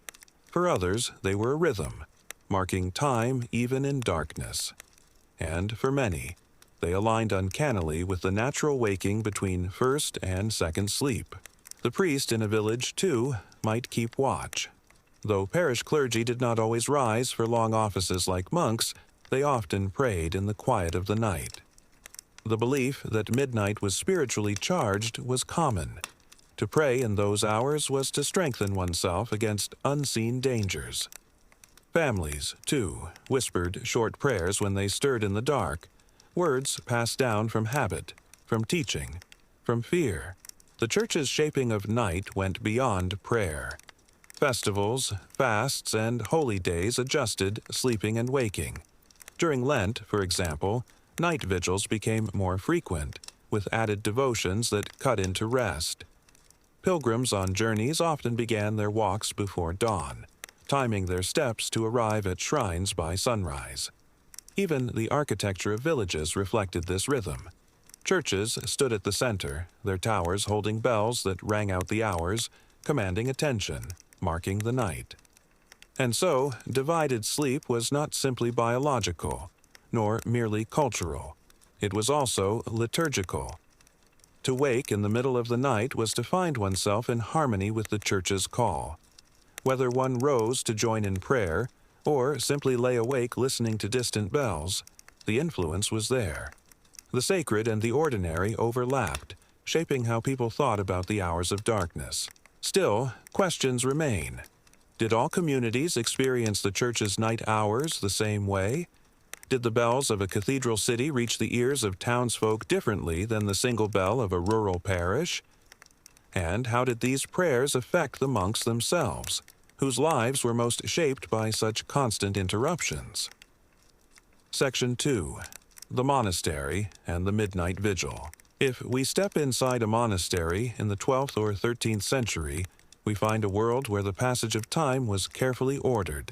Speaker 1: For others, they were a rhythm, marking time even in darkness. And for many, they aligned uncannily with the natural waking between first and second sleep. The priest in a village, too, might keep watch. Though parish clergy did not always rise for long offices like monks, they often prayed in the quiet of the night. The belief that midnight was spiritually charged was common. To pray in those hours was to strengthen oneself against unseen dangers. Families, too, whispered short prayers when they stirred in the dark, words passed down from habit, from teaching, from fear. The church's shaping of night went beyond prayer. Festivals, fasts, and holy days adjusted sleeping and waking. During Lent, for example, night vigils became more frequent, with added devotions that cut into rest. Pilgrims on journeys often began their walks before dawn, timing their steps to arrive at shrines by sunrise. Even the architecture of villages reflected this rhythm. Churches stood at the center, their towers holding bells that rang out the hours, commanding attention, marking the night. And so, divided sleep was not simply biological, nor merely cultural. It was also liturgical. To wake in the middle of the night was to find oneself in harmony with the church's call. Whether one rose to join in prayer, or simply lay awake listening to distant bells, the influence was there. The sacred and the ordinary overlapped, shaping how people thought about the hours of darkness. Still, questions remain. Did all communities experience the church's night hours the same way? Did the bells of a cathedral city reach the ears of townsfolk differently than the single bell of a rural parish? And how did these prayers affect the monks themselves, whose lives were most shaped by such constant interruptions? Section 2. The Monastery and the Midnight Vigil. If we step inside a monastery in the 12th or 13th century, we find a world where the passage of time was carefully ordered.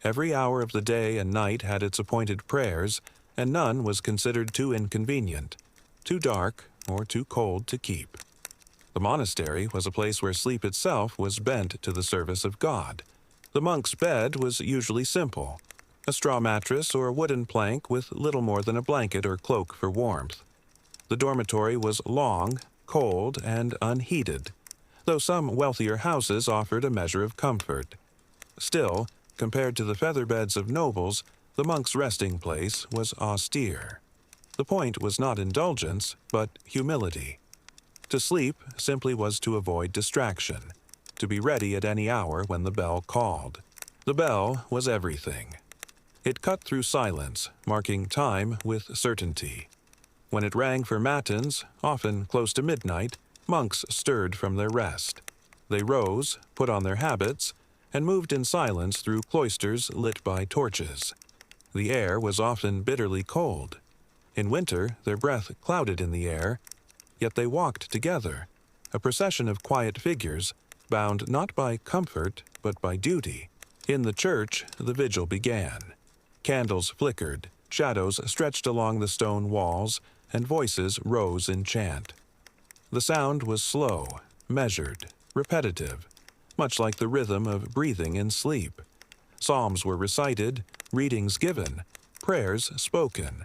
Speaker 1: Every hour of the day and night had its appointed prayers, and none was considered too inconvenient, too dark, or too cold to keep. The monastery was a place where sleep itself was bent to the service of God. The monk's bed was usually simple, a straw mattress or a wooden plank with little more than a blanket or cloak for warmth. The dormitory was long, cold, and unheated, though some wealthier houses offered a measure of comfort. Still, compared to the feather beds of nobles, the monk's resting place was austere. The point was not indulgence, but humility. To sleep simply was to avoid distraction, to be ready at any hour when the bell called. The bell was everything. It cut through silence, marking time with certainty. When it rang for matins, often close to midnight, monks stirred from their rest. They rose, put on their habits, and moved in silence through cloisters lit by torches. The air was often bitterly cold. In winter, their breath clouded in the air, yet they walked together, a procession of quiet figures, bound not by comfort, but by duty. In the church, the vigil began. Candles flickered, shadows stretched along the stone walls, and voices rose in chant. The sound was slow, measured, repetitive, much like the rhythm of breathing in sleep. Psalms were recited, readings given, prayers spoken.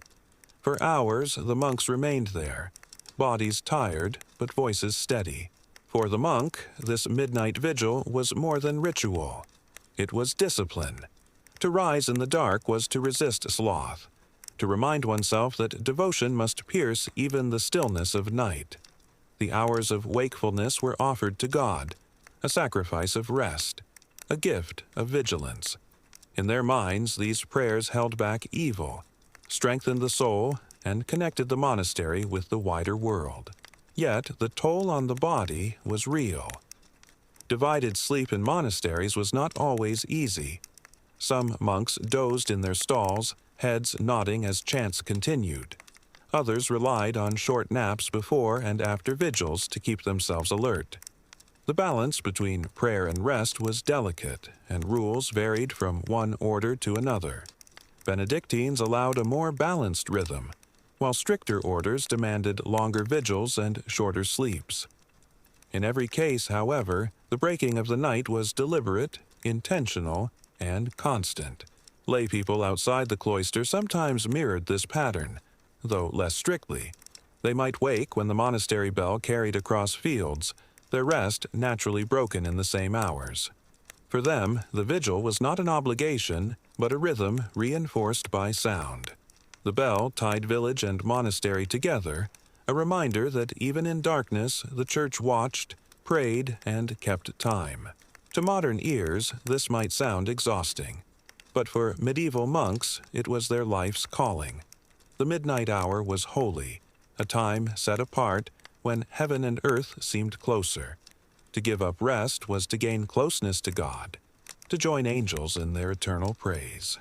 Speaker 1: For hours the monks remained there, bodies tired, but voices steady. For the monk, this midnight vigil was more than ritual. It was discipline. To rise in the dark was to resist sloth, to remind oneself that devotion must pierce even the stillness of night. The hours of wakefulness were offered to God, a sacrifice of rest, a gift of vigilance. In their minds, these prayers held back evil, strengthened the soul, and connected the monastery with the wider world. Yet the toll on the body was real. Divided sleep in monasteries was not always easy. Some monks dozed in their stalls, heads nodding as chants continued. Others relied on short naps before and after vigils to keep themselves alert. The balance between prayer and rest was delicate, and rules varied from one order to another. Benedictines allowed a more balanced rhythm, while stricter orders demanded longer vigils and shorter sleeps. In every case, however, the breaking of the night was deliberate, intentional, and constant. Lay people outside the cloister sometimes mirrored this pattern, though less strictly. They might wake when the monastery bell carried across fields, their rest naturally broken in the same hours. For them, the vigil was not an obligation, but a rhythm reinforced by sound. The bell tied village and monastery together, a reminder that even in darkness the church watched, prayed, and kept time. To modern ears, this might sound exhausting, but for medieval monks, it was their life's calling. The midnight hour was holy, a time set apart when heaven and earth seemed closer. To give up rest was to gain closeness to God, to join angels in their eternal praise.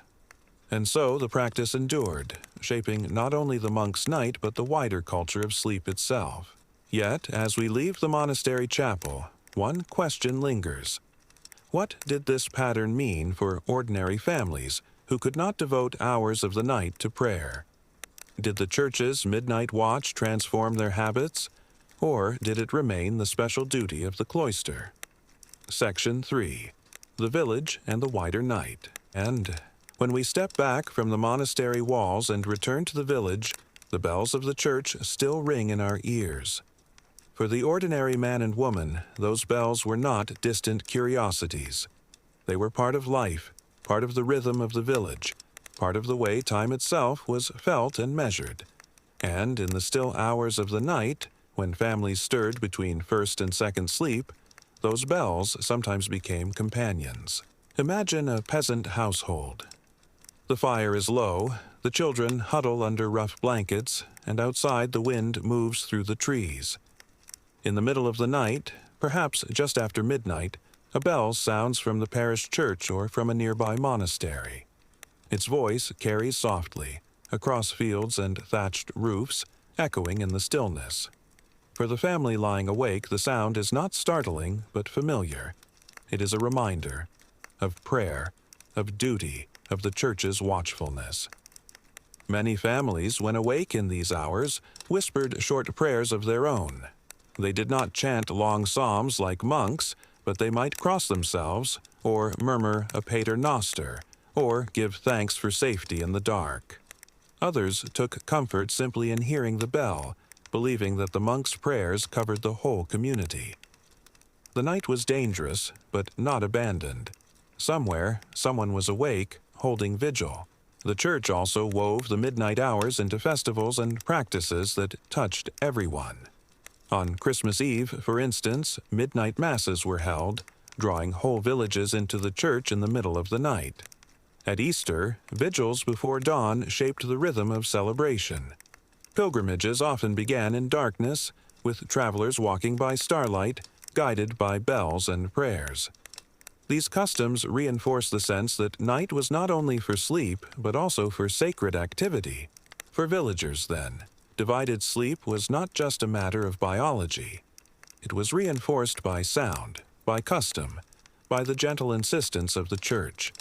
Speaker 1: And so the practice endured, shaping not only the monk's night but the wider culture of sleep itself. Yet, as we leave the monastery chapel, one question lingers. What did this pattern mean for ordinary families who could not devote hours of the night to prayer? Did the church's midnight watch transform their habits, or did it remain the special duty of the cloister? Section 3. The Village and the Wider Night. And when we step back from the monastery walls and return to the village, the bells of the church still ring in our ears. For the ordinary man and woman, those bells were not distant curiosities. They were part of life, part of the rhythm of the village, part of the way time itself was felt and measured. And in the still hours of the night, when families stirred between first and second sleep, those bells sometimes became companions. Imagine a peasant household. The fire is low, the children huddle under rough blankets, and outside the wind moves through the trees. In the middle of the night, perhaps just after midnight, a bell sounds from the parish church or from a nearby monastery. Its voice carries softly, across fields and thatched roofs, echoing in the stillness. For the family lying awake, the sound is not startling, but familiar. It is a reminder of prayer, of duty, of the Church's watchfulness. Many families, when awake in these hours, whispered short prayers of their own. They did not chant long psalms like monks, but they might cross themselves, or murmur a Pater Noster, or give thanks for safety in the dark. Others took comfort simply in hearing the bell, believing that the monks' prayers covered the whole community. The night was dangerous, but not abandoned. Somewhere, someone was awake, holding vigil. The Church also wove the midnight hours into festivals and practices that touched everyone. On Christmas Eve, for instance, midnight masses were held, drawing whole villages into the church in the middle of the night. At Easter, vigils before dawn shaped the rhythm of celebration. Pilgrimages often began in darkness, with travelers walking by starlight, guided by bells and prayers. These customs reinforce the sense that night was not only for sleep, but also for sacred activity. For villagers, then, divided sleep was not just a matter of biology. It was reinforced by sound, by custom, by the gentle insistence of the Church.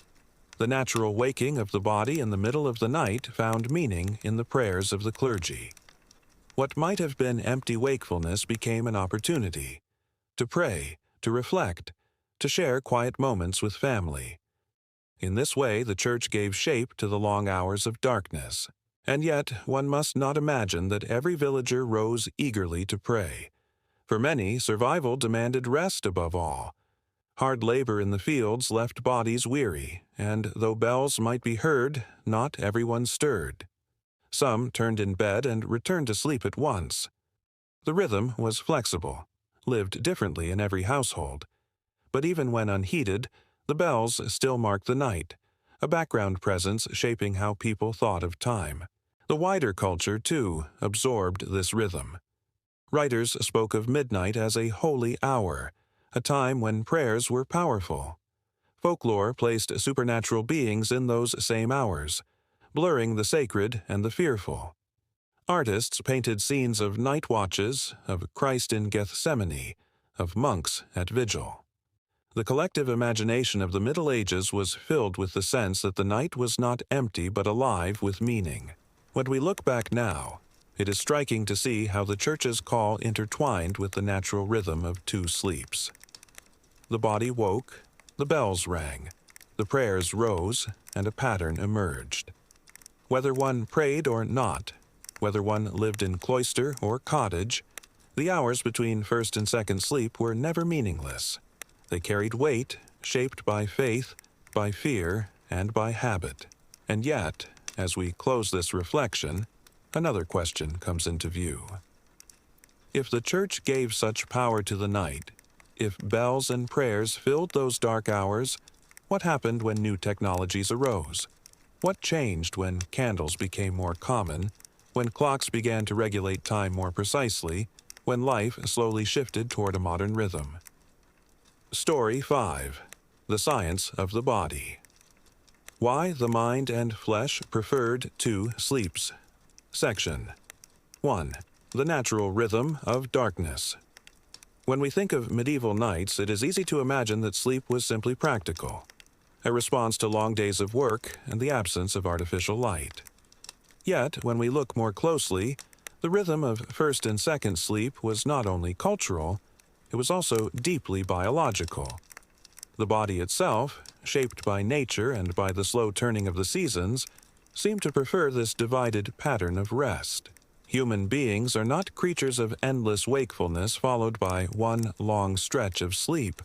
Speaker 1: The natural waking of the body in the middle of the night found meaning in the prayers of the clergy. What might have been empty wakefulness became an opportunity to pray, to reflect, to share quiet moments with family. In this way, the Church gave shape to the long hours of darkness. And yet, one must not imagine that every villager rose eagerly to pray. For many, survival demanded rest above all. Hard labor in the fields left bodies weary, and though bells might be heard, not everyone stirred. Some turned in bed and returned to sleep at once. The rhythm was flexible, lived differently in every household. But even when unheeded, the bells still marked the night, a background presence shaping how people thought of time. The wider culture, too, absorbed this rhythm. Writers spoke of midnight as a holy hour, a time when prayers were powerful. Folklore placed supernatural beings in those same hours, blurring the sacred and the fearful. Artists painted scenes of night watches, of Christ in Gethsemane, of monks at vigil. The collective imagination of the Middle Ages was filled with the sense that the night was not empty but alive with meaning. When we look back now, it is striking to see how the Church's call intertwined with the natural rhythm of two sleeps. The body woke, the bells rang, the prayers rose, and a pattern emerged. Whether one prayed or not, whether one lived in cloister or cottage, the hours between first and second sleep were never meaningless. They carried weight, shaped by faith, by fear, and by habit. And yet, as we close this reflection, another question comes into view. If the Church gave such power to the night, if bells and prayers filled those dark hours, what happened when new technologies arose? What changed when candles became more common, when clocks began to regulate time more precisely, when life slowly shifted toward a modern rhythm? Story 5. The Science of the Body. Why the Mind and Flesh Preferred Two Sleeps. Section 1. The Natural Rhythm of Darkness. When we think of medieval nights, it is easy to imagine that sleep was simply practical, a response to long days of work and the absence of artificial light. Yet, when we look more closely, the rhythm of first and second sleep was not only cultural, it was also deeply biological. The body itself, shaped by nature and by the slow turning of the seasons, seemed to prefer this divided pattern of rest. Human beings are not creatures of endless wakefulness followed by one long stretch of sleep.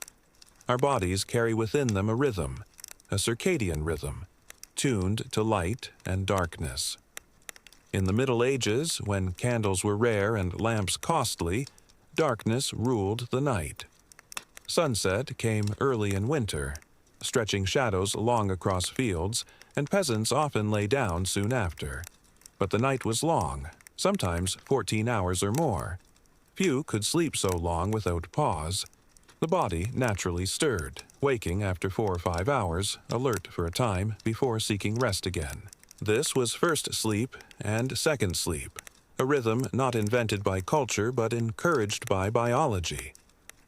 Speaker 1: Our bodies carry within them a rhythm, a circadian rhythm, tuned to light and darkness. In the Middle Ages, when candles were rare and lamps costly, darkness ruled the night. Sunset came early in winter, stretching shadows long across fields, and peasants often lay down soon after. But the night was long, sometimes 14 hours or more. Few could sleep so long without pause. The body naturally stirred, waking after 4 or 5 hours, alert for a time before seeking rest again. This was first sleep and second sleep, a rhythm not invented by culture but encouraged by biology.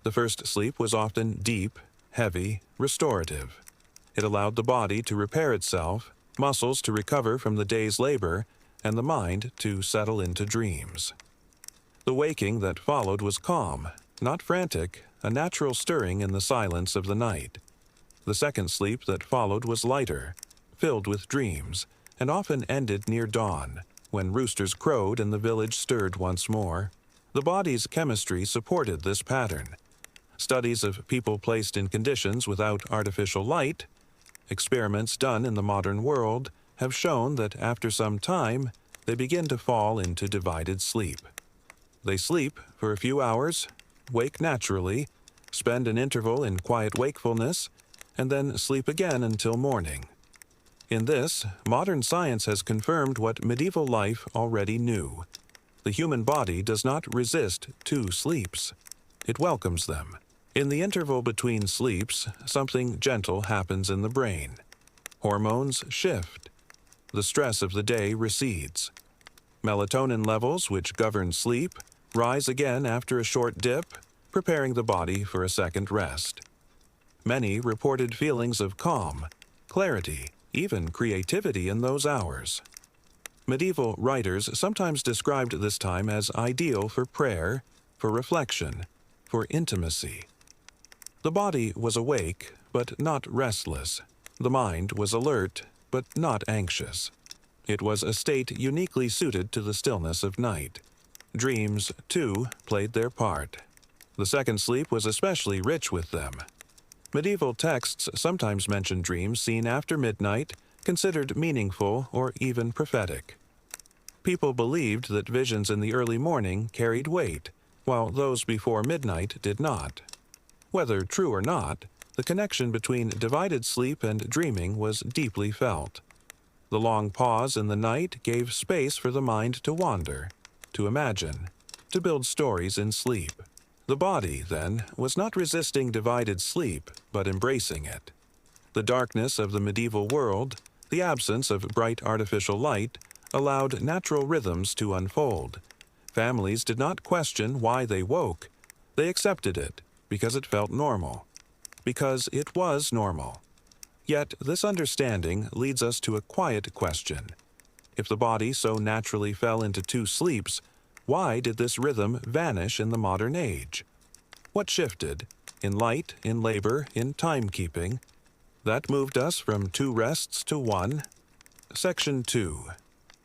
Speaker 1: The first sleep was often deep, heavy, restorative. It allowed the body to repair itself, muscles to recover from the day's labor, and the mind to settle into dreams. The waking that followed was calm, not frantic, a natural stirring in the silence of the night. The second sleep that followed was lighter, filled with dreams, and often ended near dawn, when roosters crowed and the village stirred once more. The body's chemistry supported this pattern. Studies of people placed in conditions without artificial light, experiments done in the modern world, have shown that after some time, they begin to fall into divided sleep. They sleep for a few hours, wake naturally, spend an interval in quiet wakefulness, and then sleep again until morning. In this, modern science has confirmed what medieval life already knew. The human body does not resist two sleeps. It welcomes them. In the interval between sleeps, something gentle happens in the brain. Hormones shift. The stress of the day recedes. Melatonin levels, which govern sleep, rise again after a short dip, preparing the body for a second rest. Many reported feelings of calm, clarity, even creativity in those hours. Medieval writers sometimes described this time as ideal for prayer, for reflection, for intimacy. The body was awake, but not restless. The mind was alert, but not anxious. It was a state uniquely suited to the stillness of night. Dreams, too, played their part. The second sleep was especially rich with them. Medieval texts sometimes mention dreams seen after midnight, considered meaningful or even prophetic. People believed that visions in the early morning carried weight, while those before midnight did not. Whether true or not, the connection between divided sleep and dreaming was deeply felt. The long pause in the night gave space for the mind to wander, to imagine, to build stories in sleep. The body, then, was not resisting divided sleep, but embracing it. The darkness of the medieval world, the absence of bright artificial light, allowed natural rhythms to unfold. Families did not question why they woke. They accepted it because it felt normal, because it was normal. Yet this understanding leads us to a quiet question. If the body so naturally fell into two sleeps, why did this rhythm vanish in the modern age? What shifted? In light, in labor, in timekeeping? That moved us from two rests to one. Section 2.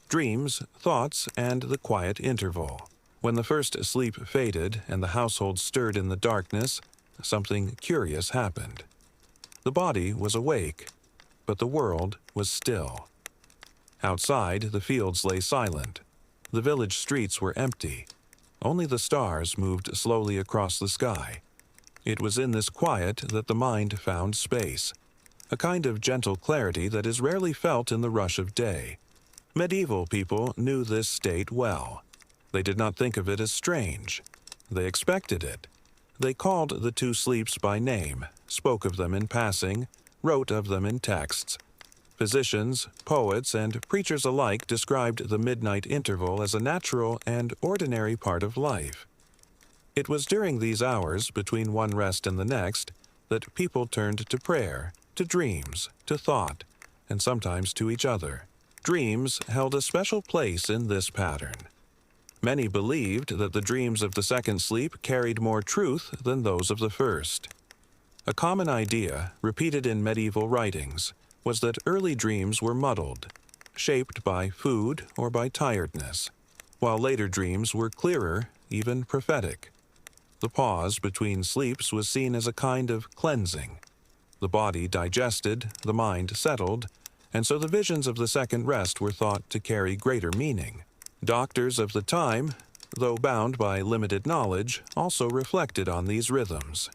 Speaker 1: Dreams, Thoughts, and the Quiet Interval. When the first sleep faded and the household stirred in the darkness, something curious happened. The body was awake, but the world was still. Outside, the fields lay silent. The village streets were empty. Only the stars moved slowly across the sky. It was in this quiet that the mind found space, a kind of gentle clarity that is rarely felt in the rush of day. Medieval people knew this state well. They did not think of it as strange. They expected it. They called the two sleeps by name, spoke of them in passing, wrote of them in texts. Physicians, poets, and preachers alike described the midnight interval as a natural and ordinary part of life. It was during these hours, between one rest and the next, that people turned to prayer, to dreams, to thought, and sometimes to each other. Dreams held a special place in this pattern. Many believed that the dreams of the second sleep carried more truth than those of the first. A common idea, repeated in medieval writings, was that early dreams were muddled, shaped by food or by tiredness, while later dreams were clearer, even prophetic. The pause between sleeps was seen as a kind of cleansing. The body digested, the mind settled, and so the visions of the second rest were thought to carry greater meaning. Doctors of the time, though bound by limited knowledge, also reflected on these rhythms.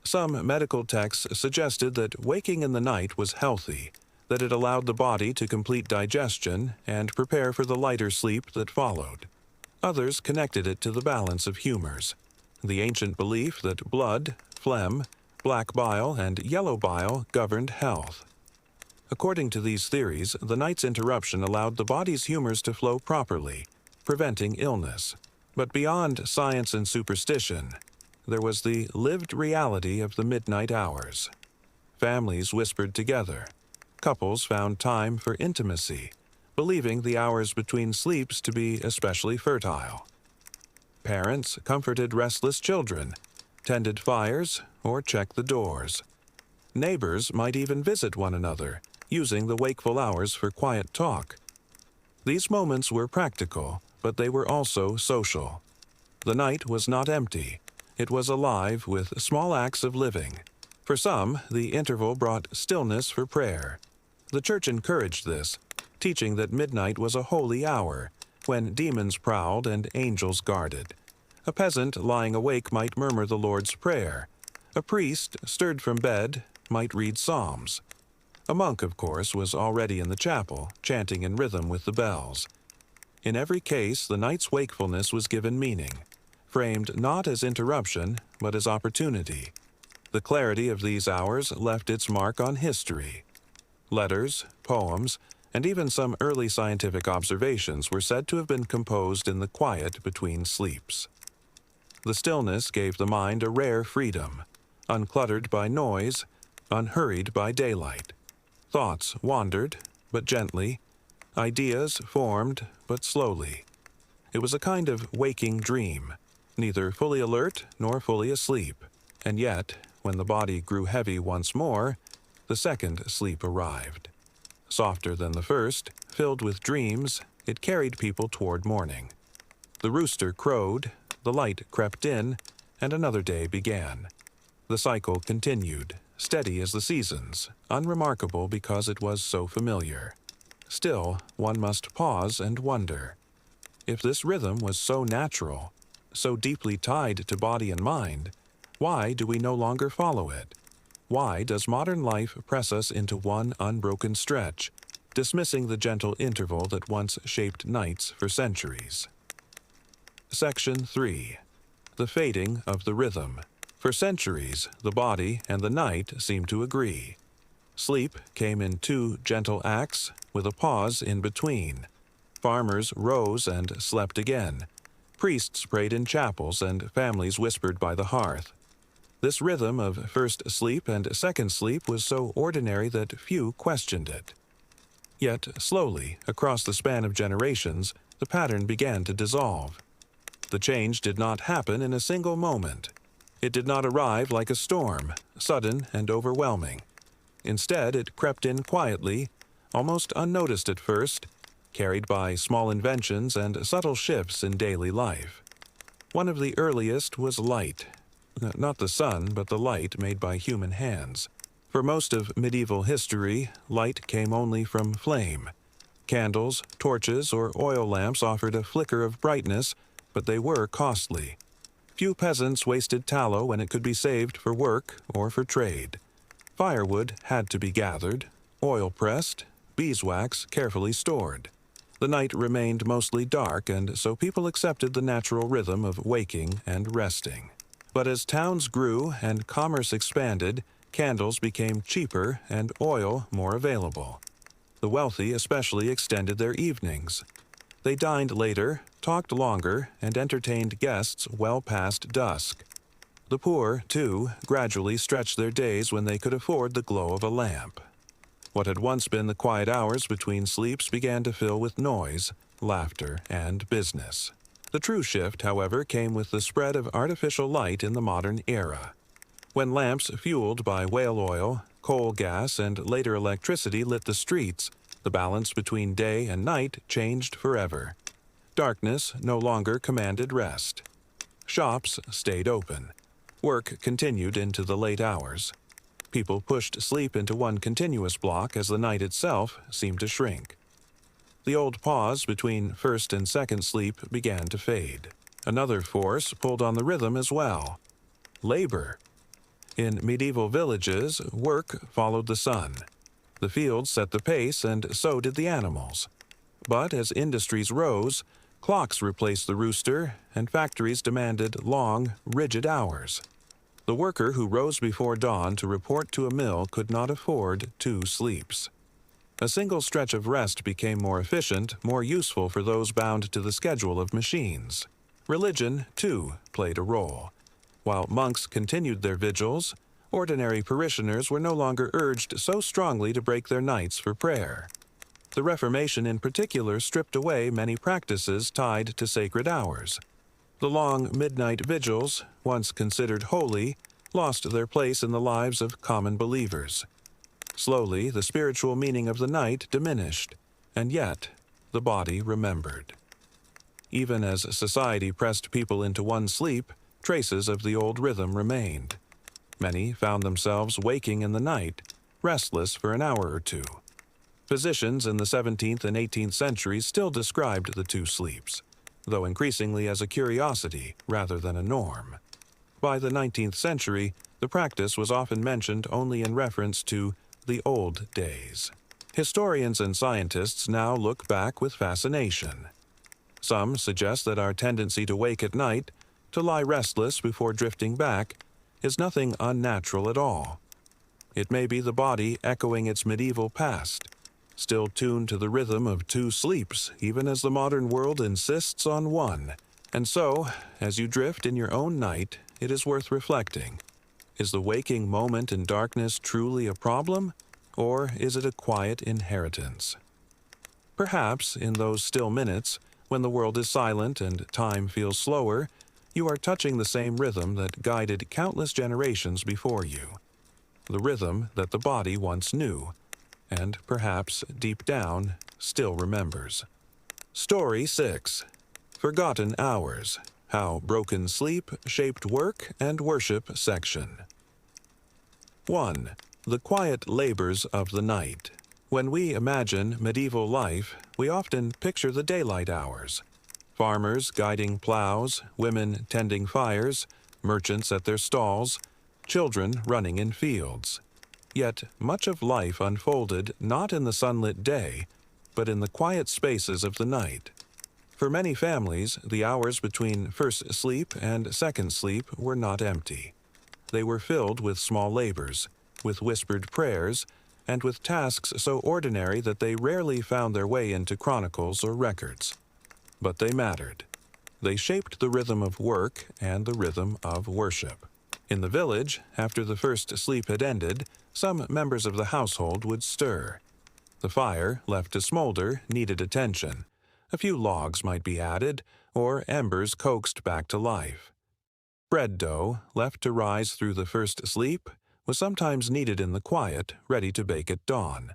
Speaker 1: Some medical texts suggested that waking in the night was healthy, that it allowed the body to complete digestion and prepare for the lighter sleep that followed. Others connected it to the balance of humors, the ancient belief that blood, phlegm, black bile, and yellow bile governed health. According to these theories, the night's interruption allowed the body's humors to flow properly, preventing illness. But beyond science and superstition, there was the lived reality of the midnight hours. Families whispered together. Couples found time for intimacy, believing the hours between sleeps to be especially fertile. Parents comforted restless children, tended fires, or checked the doors. Neighbors might even visit one another, using the wakeful hours for quiet talk. These moments were practical, but they were also social. The night was not empty. It was alive with small acts of living. For some, the interval brought stillness for prayer. The church encouraged this, teaching that midnight was a holy hour, when demons prowled and angels guarded. A peasant lying awake might murmur the Lord's Prayer. A priest, stirred from bed, might read psalms. A monk, of course, was already in the chapel, chanting in rhythm with the bells. In every case, the night's wakefulness was given meaning, framed not as interruption, but as opportunity. The clarity of these hours left its mark on history. Letters, poems, and even some early scientific observations were said to have been composed in the quiet between sleeps. The stillness gave the mind a rare freedom, uncluttered by noise, unhurried by daylight. Thoughts wandered, but gently. Ideas formed, but slowly. It was a kind of waking dream, neither fully alert nor fully asleep. And yet, when the body grew heavy once more, the second sleep arrived. Softer than the first, filled with dreams, it carried people toward morning. The rooster crowed, the light crept in, and another day began. The cycle continued, steady as the seasons, unremarkable because it was so familiar. Still, one must pause and wonder. If this rhythm was so natural, so deeply tied to body and mind, why do we no longer follow it? Why does modern life press us into one unbroken stretch, dismissing the gentle interval that once shaped nights for centuries? Section 3. The fading of the rhythm. For centuries, the body and the night seemed to agree. Sleep came in two gentle acts, with a pause in between. Farmers rose and slept again. Priests prayed in chapels and families whispered by the hearth. This rhythm of first sleep and second sleep was so ordinary that few questioned it. Yet, slowly, across the span of generations, the pattern began to dissolve. The change did not happen in a single moment. It did not arrive like a storm, sudden and overwhelming. Instead, it crept in quietly, almost unnoticed at first, carried by small inventions and subtle shifts in daily life. One of the earliest was light. Not the sun, but the light made by human hands. For most of medieval history, light came only from flame. Candles, torches, or oil lamps offered a flicker of brightness, but they were costly. Few peasants wasted tallow when it could be saved for work or for trade. Firewood had to be gathered, oil pressed, beeswax carefully stored. The night remained mostly dark, and so people accepted the natural rhythm of waking and resting. But as towns grew and commerce expanded, candles became cheaper and oil more available. The wealthy especially extended their evenings. They dined later, talked longer, and entertained guests well past dusk. The poor, too, gradually stretched their days when they could afford the glow of a lamp. What had once been the quiet hours between sleeps began to fill with noise, laughter, and business. The true shift, however, came with the spread of artificial light in the modern era. When lamps fueled by whale oil, coal gas, and later electricity lit the streets, the balance between day and night changed forever. Darkness no longer commanded rest. Shops stayed open. Work continued into the late hours. People pushed sleep into one continuous block as the night itself seemed to shrink. The old pause between first and second sleep began to fade. Another force pulled on the rhythm as well: labor. In medieval villages, work followed the sun. The fields set the pace, and so did the animals. But as industries rose, clocks replaced the rooster, and factories demanded long, rigid hours. The worker who rose before dawn to report to a mill could not afford 2 sleeps. A single stretch of rest became more efficient, more useful for those bound to the schedule of machines. Religion, too, played a role. While monks continued their vigils, Ordinary parishioners were no longer urged so strongly to break their nights for prayer. The Reformation in particular stripped away many practices tied to sacred hours. The long midnight vigils, once considered holy, lost their place in the lives of common believers. Slowly, the spiritual meaning of the night diminished, and yet the body remembered. Even as society pressed people into one sleep, traces of the old rhythm remained. Many found themselves waking in the night, restless for an hour or two. Physicians in the 17th and 18th centuries still described the two sleeps, though increasingly as a curiosity rather than a norm. By the 19th century, the practice was often mentioned only in reference to the old days. Historians and scientists now look back with fascination. Some suggest that our tendency to wake at night, to lie restless before drifting back, is nothing unnatural at all. It may be the body echoing its medieval past, still tuned to the rhythm of two sleeps, even as the modern world insists on one. And so, as you drift in your own night, it is worth reflecting. Is the waking moment in darkness truly a problem, or is it a quiet inheritance? Perhaps, in those still minutes, when the world is silent and time feels slower, you are touching the same rhythm that guided countless generations before you. The rhythm that the body once knew, and perhaps, deep down, still remembers. Story 6. Forgotten Hours. How Broken Sleep Shaped Work and Worship Section. 1. The Quiet Labors of the Night. When we imagine medieval life, we often picture the daylight hours. Farmers guiding plows, women tending fires, merchants at their stalls, children running in fields. Yet much of life unfolded not in the sunlit day, but in the quiet spaces of the night. For many families, the hours between first sleep and second sleep were not empty. They were filled with small labors, with whispered prayers, and with tasks so ordinary that they rarely found their way into chronicles or records. But they mattered. They shaped the rhythm of work and the rhythm of worship. In the village, after the first sleep had ended, some members of the household would stir. The fire, left to smolder, needed attention. A few logs might be added, or embers coaxed back to life. Bread dough, left to rise through the first sleep, was sometimes needed in the quiet, ready to bake at dawn.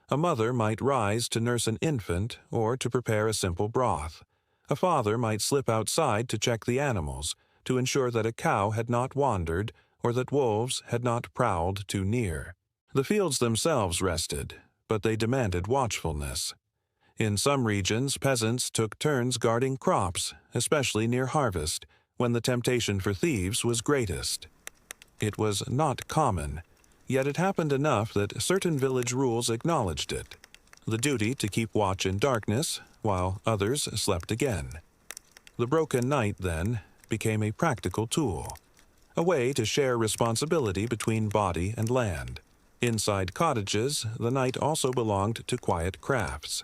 Speaker 1: A mother might rise to nurse an infant or to prepare a simple broth. A father might slip outside to check the animals, to ensure that a cow had not wandered or that wolves had not prowled too near. The fields themselves rested, but they demanded watchfulness. In some regions, peasants took turns guarding crops, especially near harvest, when the temptation for thieves was greatest. It was not common, yet it happened enough that certain village rules acknowledged it. The duty to keep watch in darkness, while others slept again. The broken night, then, became a practical tool, a way to share responsibility between body and land. Inside cottages, the night also belonged to quiet crafts.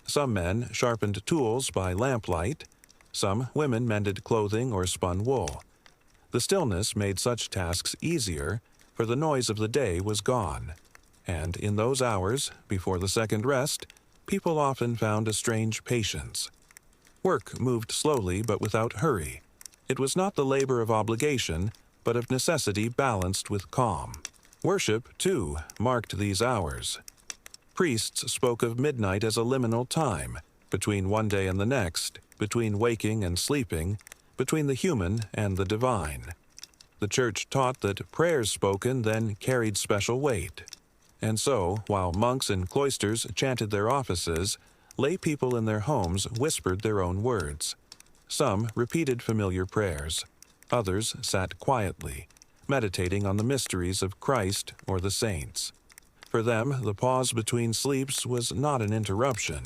Speaker 1: Some men sharpened tools by lamplight, some women mended clothing or spun wool. The stillness made such tasks easier, for the noise of the day was gone. And in those hours, before the second rest, people often found a strange patience. Work moved slowly but without hurry. It was not the labor of obligation, but of necessity balanced with calm. Worship, too, marked these hours. Priests spoke of midnight as a liminal time, between one day and the next, between waking and sleeping, between the human and the divine. The Church taught that prayers spoken then carried special weight. And so, while monks in cloisters chanted their offices, lay people in their homes whispered their own words. Some repeated familiar prayers. Others sat quietly, meditating on the mysteries of Christ or the saints. For them, the pause between sleeps was not an interruption.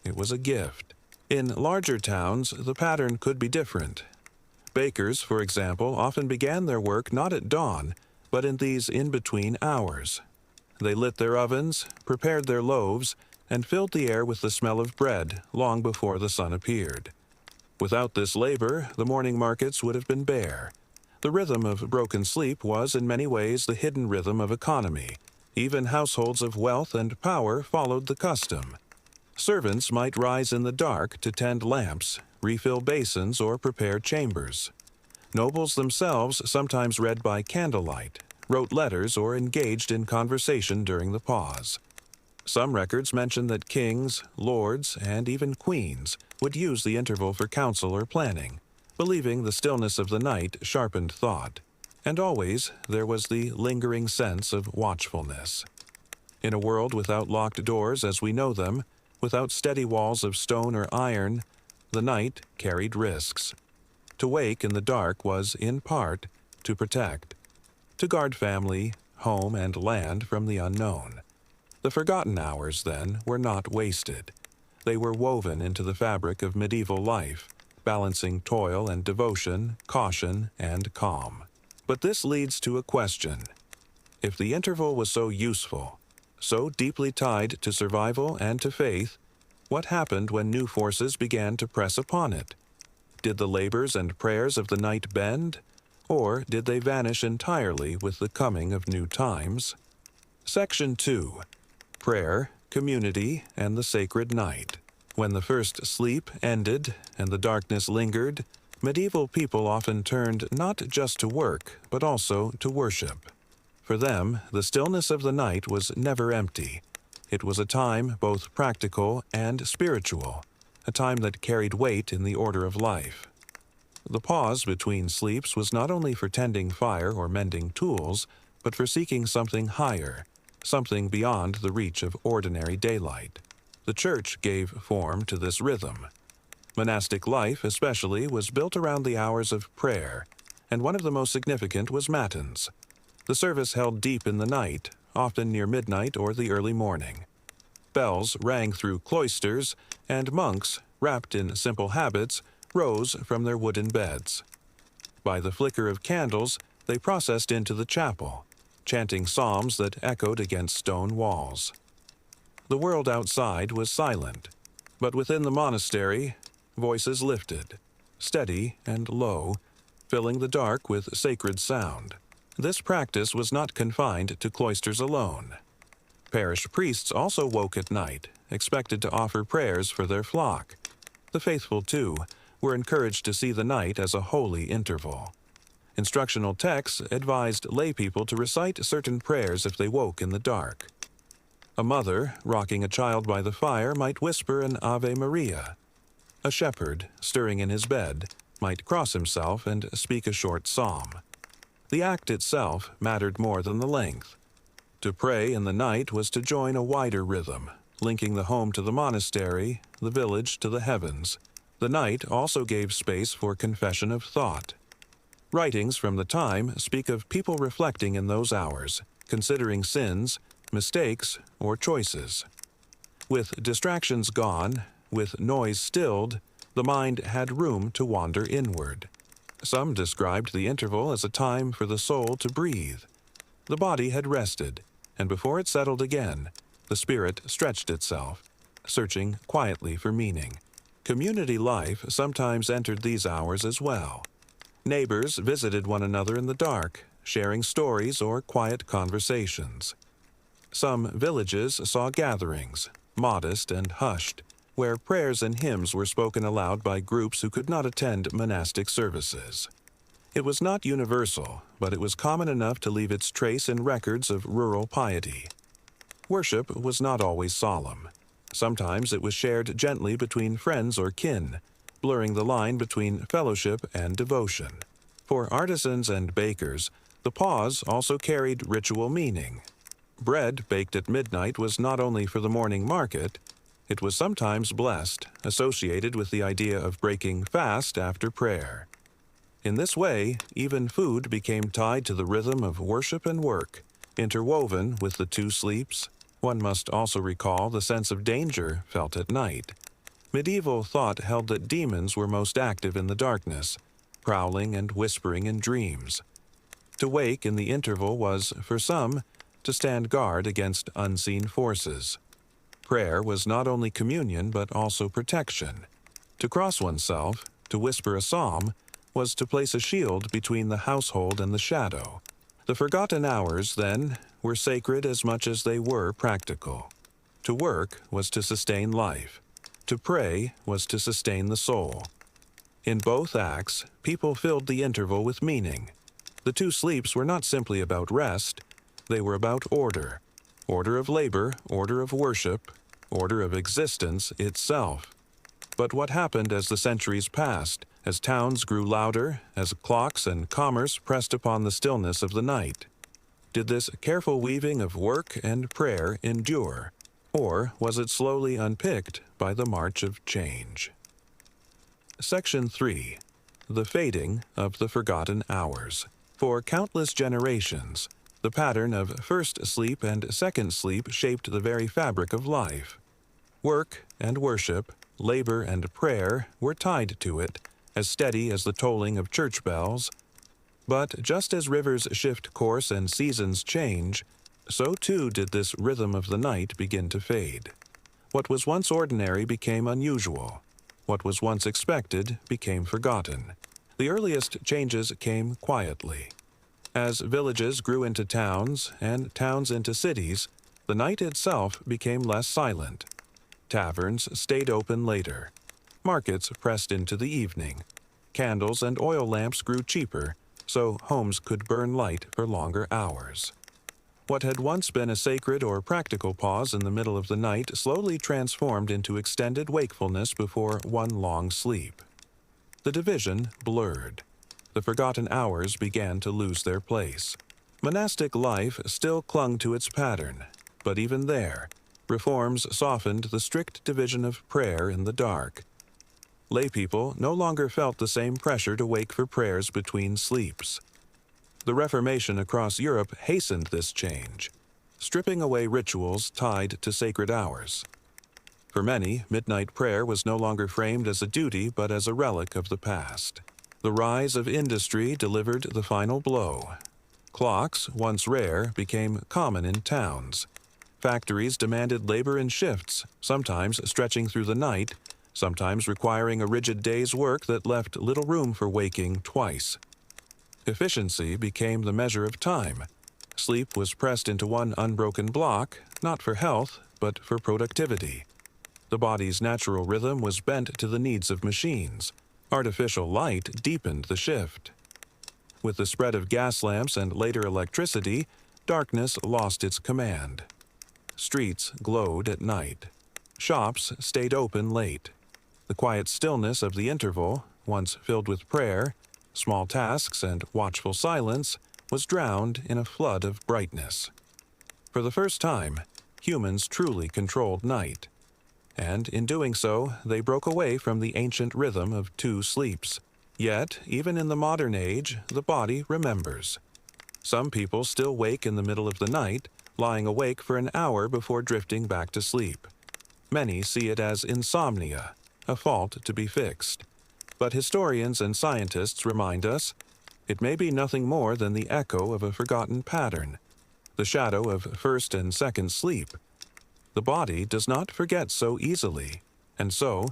Speaker 1: It was a gift. In larger towns, the pattern could be different. Bakers, for example, often began their work not at dawn, but in these in-between hours. They lit their ovens, prepared their loaves, and filled the air with the smell of bread long before the sun appeared. Without this labor, the morning markets would have been bare. The rhythm of broken sleep was in many ways the hidden rhythm of economy. Even households of wealth and power followed the custom. Servants might rise in the dark to tend lamps, refill basins, or prepare chambers. Nobles themselves sometimes read by candlelight, wrote letters, or engaged in conversation during the pause. Some records mention that kings, lords, and even queens would use the interval for counsel or planning, believing the stillness of the night sharpened thought. And always there was the lingering sense of watchfulness. In a world without locked doors as we know them, without steady walls of stone or iron, the night carried risks. To wake in the dark was, in part, to protect, to guard family, home, and land from the unknown. The forgotten hours, then, were not wasted. They were woven into the fabric of medieval life, balancing toil and devotion, caution and calm. But this leads to a question. If the interval was so useful, so deeply tied to survival and to faith, what happened when new forces began to press upon it? Did the labors and prayers of the night bend, or did they vanish entirely with the coming of new times? Section 2. Prayer, Community, and the Sacred Night. When the first sleep ended and the darkness lingered, medieval people often turned not just to work, but also to worship. For them, the stillness of the night was never empty. It was a time both practical and spiritual, a time that carried weight in the order of life. The pause between sleeps was not only for tending fire or mending tools, but for seeking something higher, something beyond the reach of ordinary daylight. The Church gave form to this rhythm. Monastic life, especially, was built around the hours of prayer, and one of the most significant was matins. The service held deep in the night, often near midnight or the early morning. Bells rang through cloisters, and monks, wrapped in simple habits, rose from their wooden beds. By the flicker of candles, they processed into the chapel, chanting psalms that echoed against stone walls. The world outside was silent, but within the monastery, voices lifted, steady and low, filling the dark with sacred sound. This practice was not confined to cloisters alone. Parish priests also woke at night, expected to offer prayers for their flock. The faithful, too, were encouraged to see the night as a holy interval. Instructional texts advised laypeople to recite certain prayers if they woke in the dark. A mother, rocking a child by the fire, might whisper an Ave Maria. A shepherd, stirring in his bed, might cross himself and speak a short psalm. The act itself mattered more than the length. To pray in the night was to join a wider rhythm, linking the home to the monastery, the village to the heavens. The night also gave space for confession of thought. Writings from the time speak of people reflecting in those hours, considering sins, mistakes, or choices. With distractions gone, with noise stilled, the mind had room to wander inward. Some described the interval as a time for the soul to breathe. The body had rested, and before it settled again, the spirit stretched itself, searching quietly for meaning. Community life sometimes entered these hours as well. Neighbors visited one another in the dark, sharing stories or quiet conversations. Some villages saw gatherings, modest and hushed, where prayers and hymns were spoken aloud by groups who could not attend monastic services. It was not universal, but it was common enough to leave its trace in records of rural piety. Worship was not always solemn. Sometimes it was shared gently between friends or kin, blurring the line between fellowship and devotion. For artisans and bakers, the pause also carried ritual meaning. Bread baked at midnight was not only for the morning market, it was sometimes blessed, associated with the idea of breaking fast after prayer. In this way, even food became tied to the rhythm of worship and work, interwoven with the two sleeps. One must also recall the sense of danger felt at night. Medieval thought held that demons were most active in the darkness, prowling and whispering in dreams. To wake in the interval was, for some, to stand guard against unseen forces. Prayer was not only communion but also protection. To cross oneself, to whisper a psalm, was to place a shield between the household and the shadow. The forgotten hours, then, were sacred as much as they were practical. To work was to sustain life. To pray was to sustain the soul. In both acts, people filled the interval with meaning. The two sleeps were not simply about rest, they were about order. Order of labor, order of worship, order of existence itself. But what happened as the centuries passed, as towns grew louder, as clocks and commerce pressed upon the stillness of the night? Did this careful weaving of work and prayer endure, or was it slowly unpicked by the march of change? Section 3. The Fading of the Forgotten Hours. For countless generations, the pattern of first sleep and second sleep shaped the very fabric of life. Work and worship, labor and prayer were tied to it, as steady as the tolling of church bells. But just as rivers shift course and seasons change, so too did this rhythm of the night begin to fade. What was once ordinary became unusual. What was once expected became forgotten. The earliest changes came quietly. As villages grew into towns and towns into cities, the night itself became less silent. Taverns stayed open later. Markets pressed into the evening. Candles and oil lamps grew cheaper, so homes could burn light for longer hours. What had once been a sacred or practical pause in the middle of the night slowly transformed into extended wakefulness before one long sleep. The division blurred. The forgotten hours began to lose their place. Monastic life still clung to its pattern, but even there, reforms softened the strict division of prayer in the dark. Laypeople no longer felt the same pressure to wake for prayers between sleeps. The Reformation across Europe hastened this change, stripping away rituals tied to sacred hours. For many, midnight prayer was no longer framed as a duty but as a relic of the past. The rise of industry delivered the final blow. Clocks, once rare, became common in towns. Factories demanded labor in shifts, sometimes stretching through the night, sometimes requiring a rigid day's work that left little room for waking twice. Efficiency became the measure of time. Sleep was pressed into one unbroken block, not for health, but for productivity. The body's natural rhythm was bent to the needs of machines. Artificial light deepened the shift. With the spread of gas lamps and later electricity, darkness lost its command. Streets glowed at night. Shops stayed open late. The quiet stillness of the interval, once filled with prayer, small tasks, and watchful silence, was drowned in a flood of brightness. For the first time, humans truly controlled night. And in doing so, they broke away from the ancient rhythm of two sleeps. Yet, even in the modern age, the body remembers. Some people still wake in the middle of the night, lying awake for an hour before drifting back to sleep. Many see it as insomnia, a fault to be fixed. But historians and scientists remind us, it may be nothing more than the echo of a forgotten pattern, the shadow of first and second sleep. The body does not forget so easily, and so,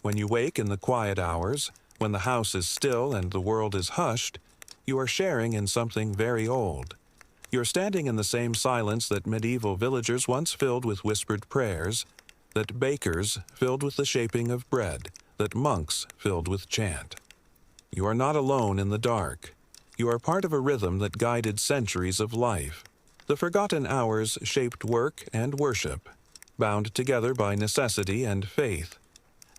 Speaker 1: when you wake in the quiet hours, when the house is still and the world is hushed, you are sharing in something very old. You're standing in the same silence that medieval villagers once filled with whispered prayers, that bakers filled with the shaping of bread, that monks filled with chant. You are not alone in the dark. You are part of a rhythm that guided centuries of life. The forgotten hours shaped work and worship, bound together by necessity and faith.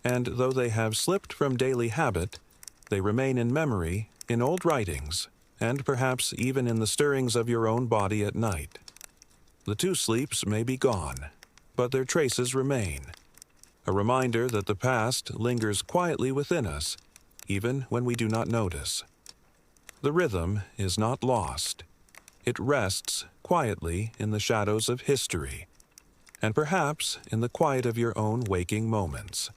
Speaker 1: And though they have slipped from daily habit, they remain in memory, in old writings, and perhaps even in the stirrings of your own body at night. The two sleeps may be gone, but their traces remain. A reminder that the past lingers quietly within us, even when we do not notice. The rhythm is not lost. It rests quietly in the shadows of history, and perhaps in the quiet of your own waking moments.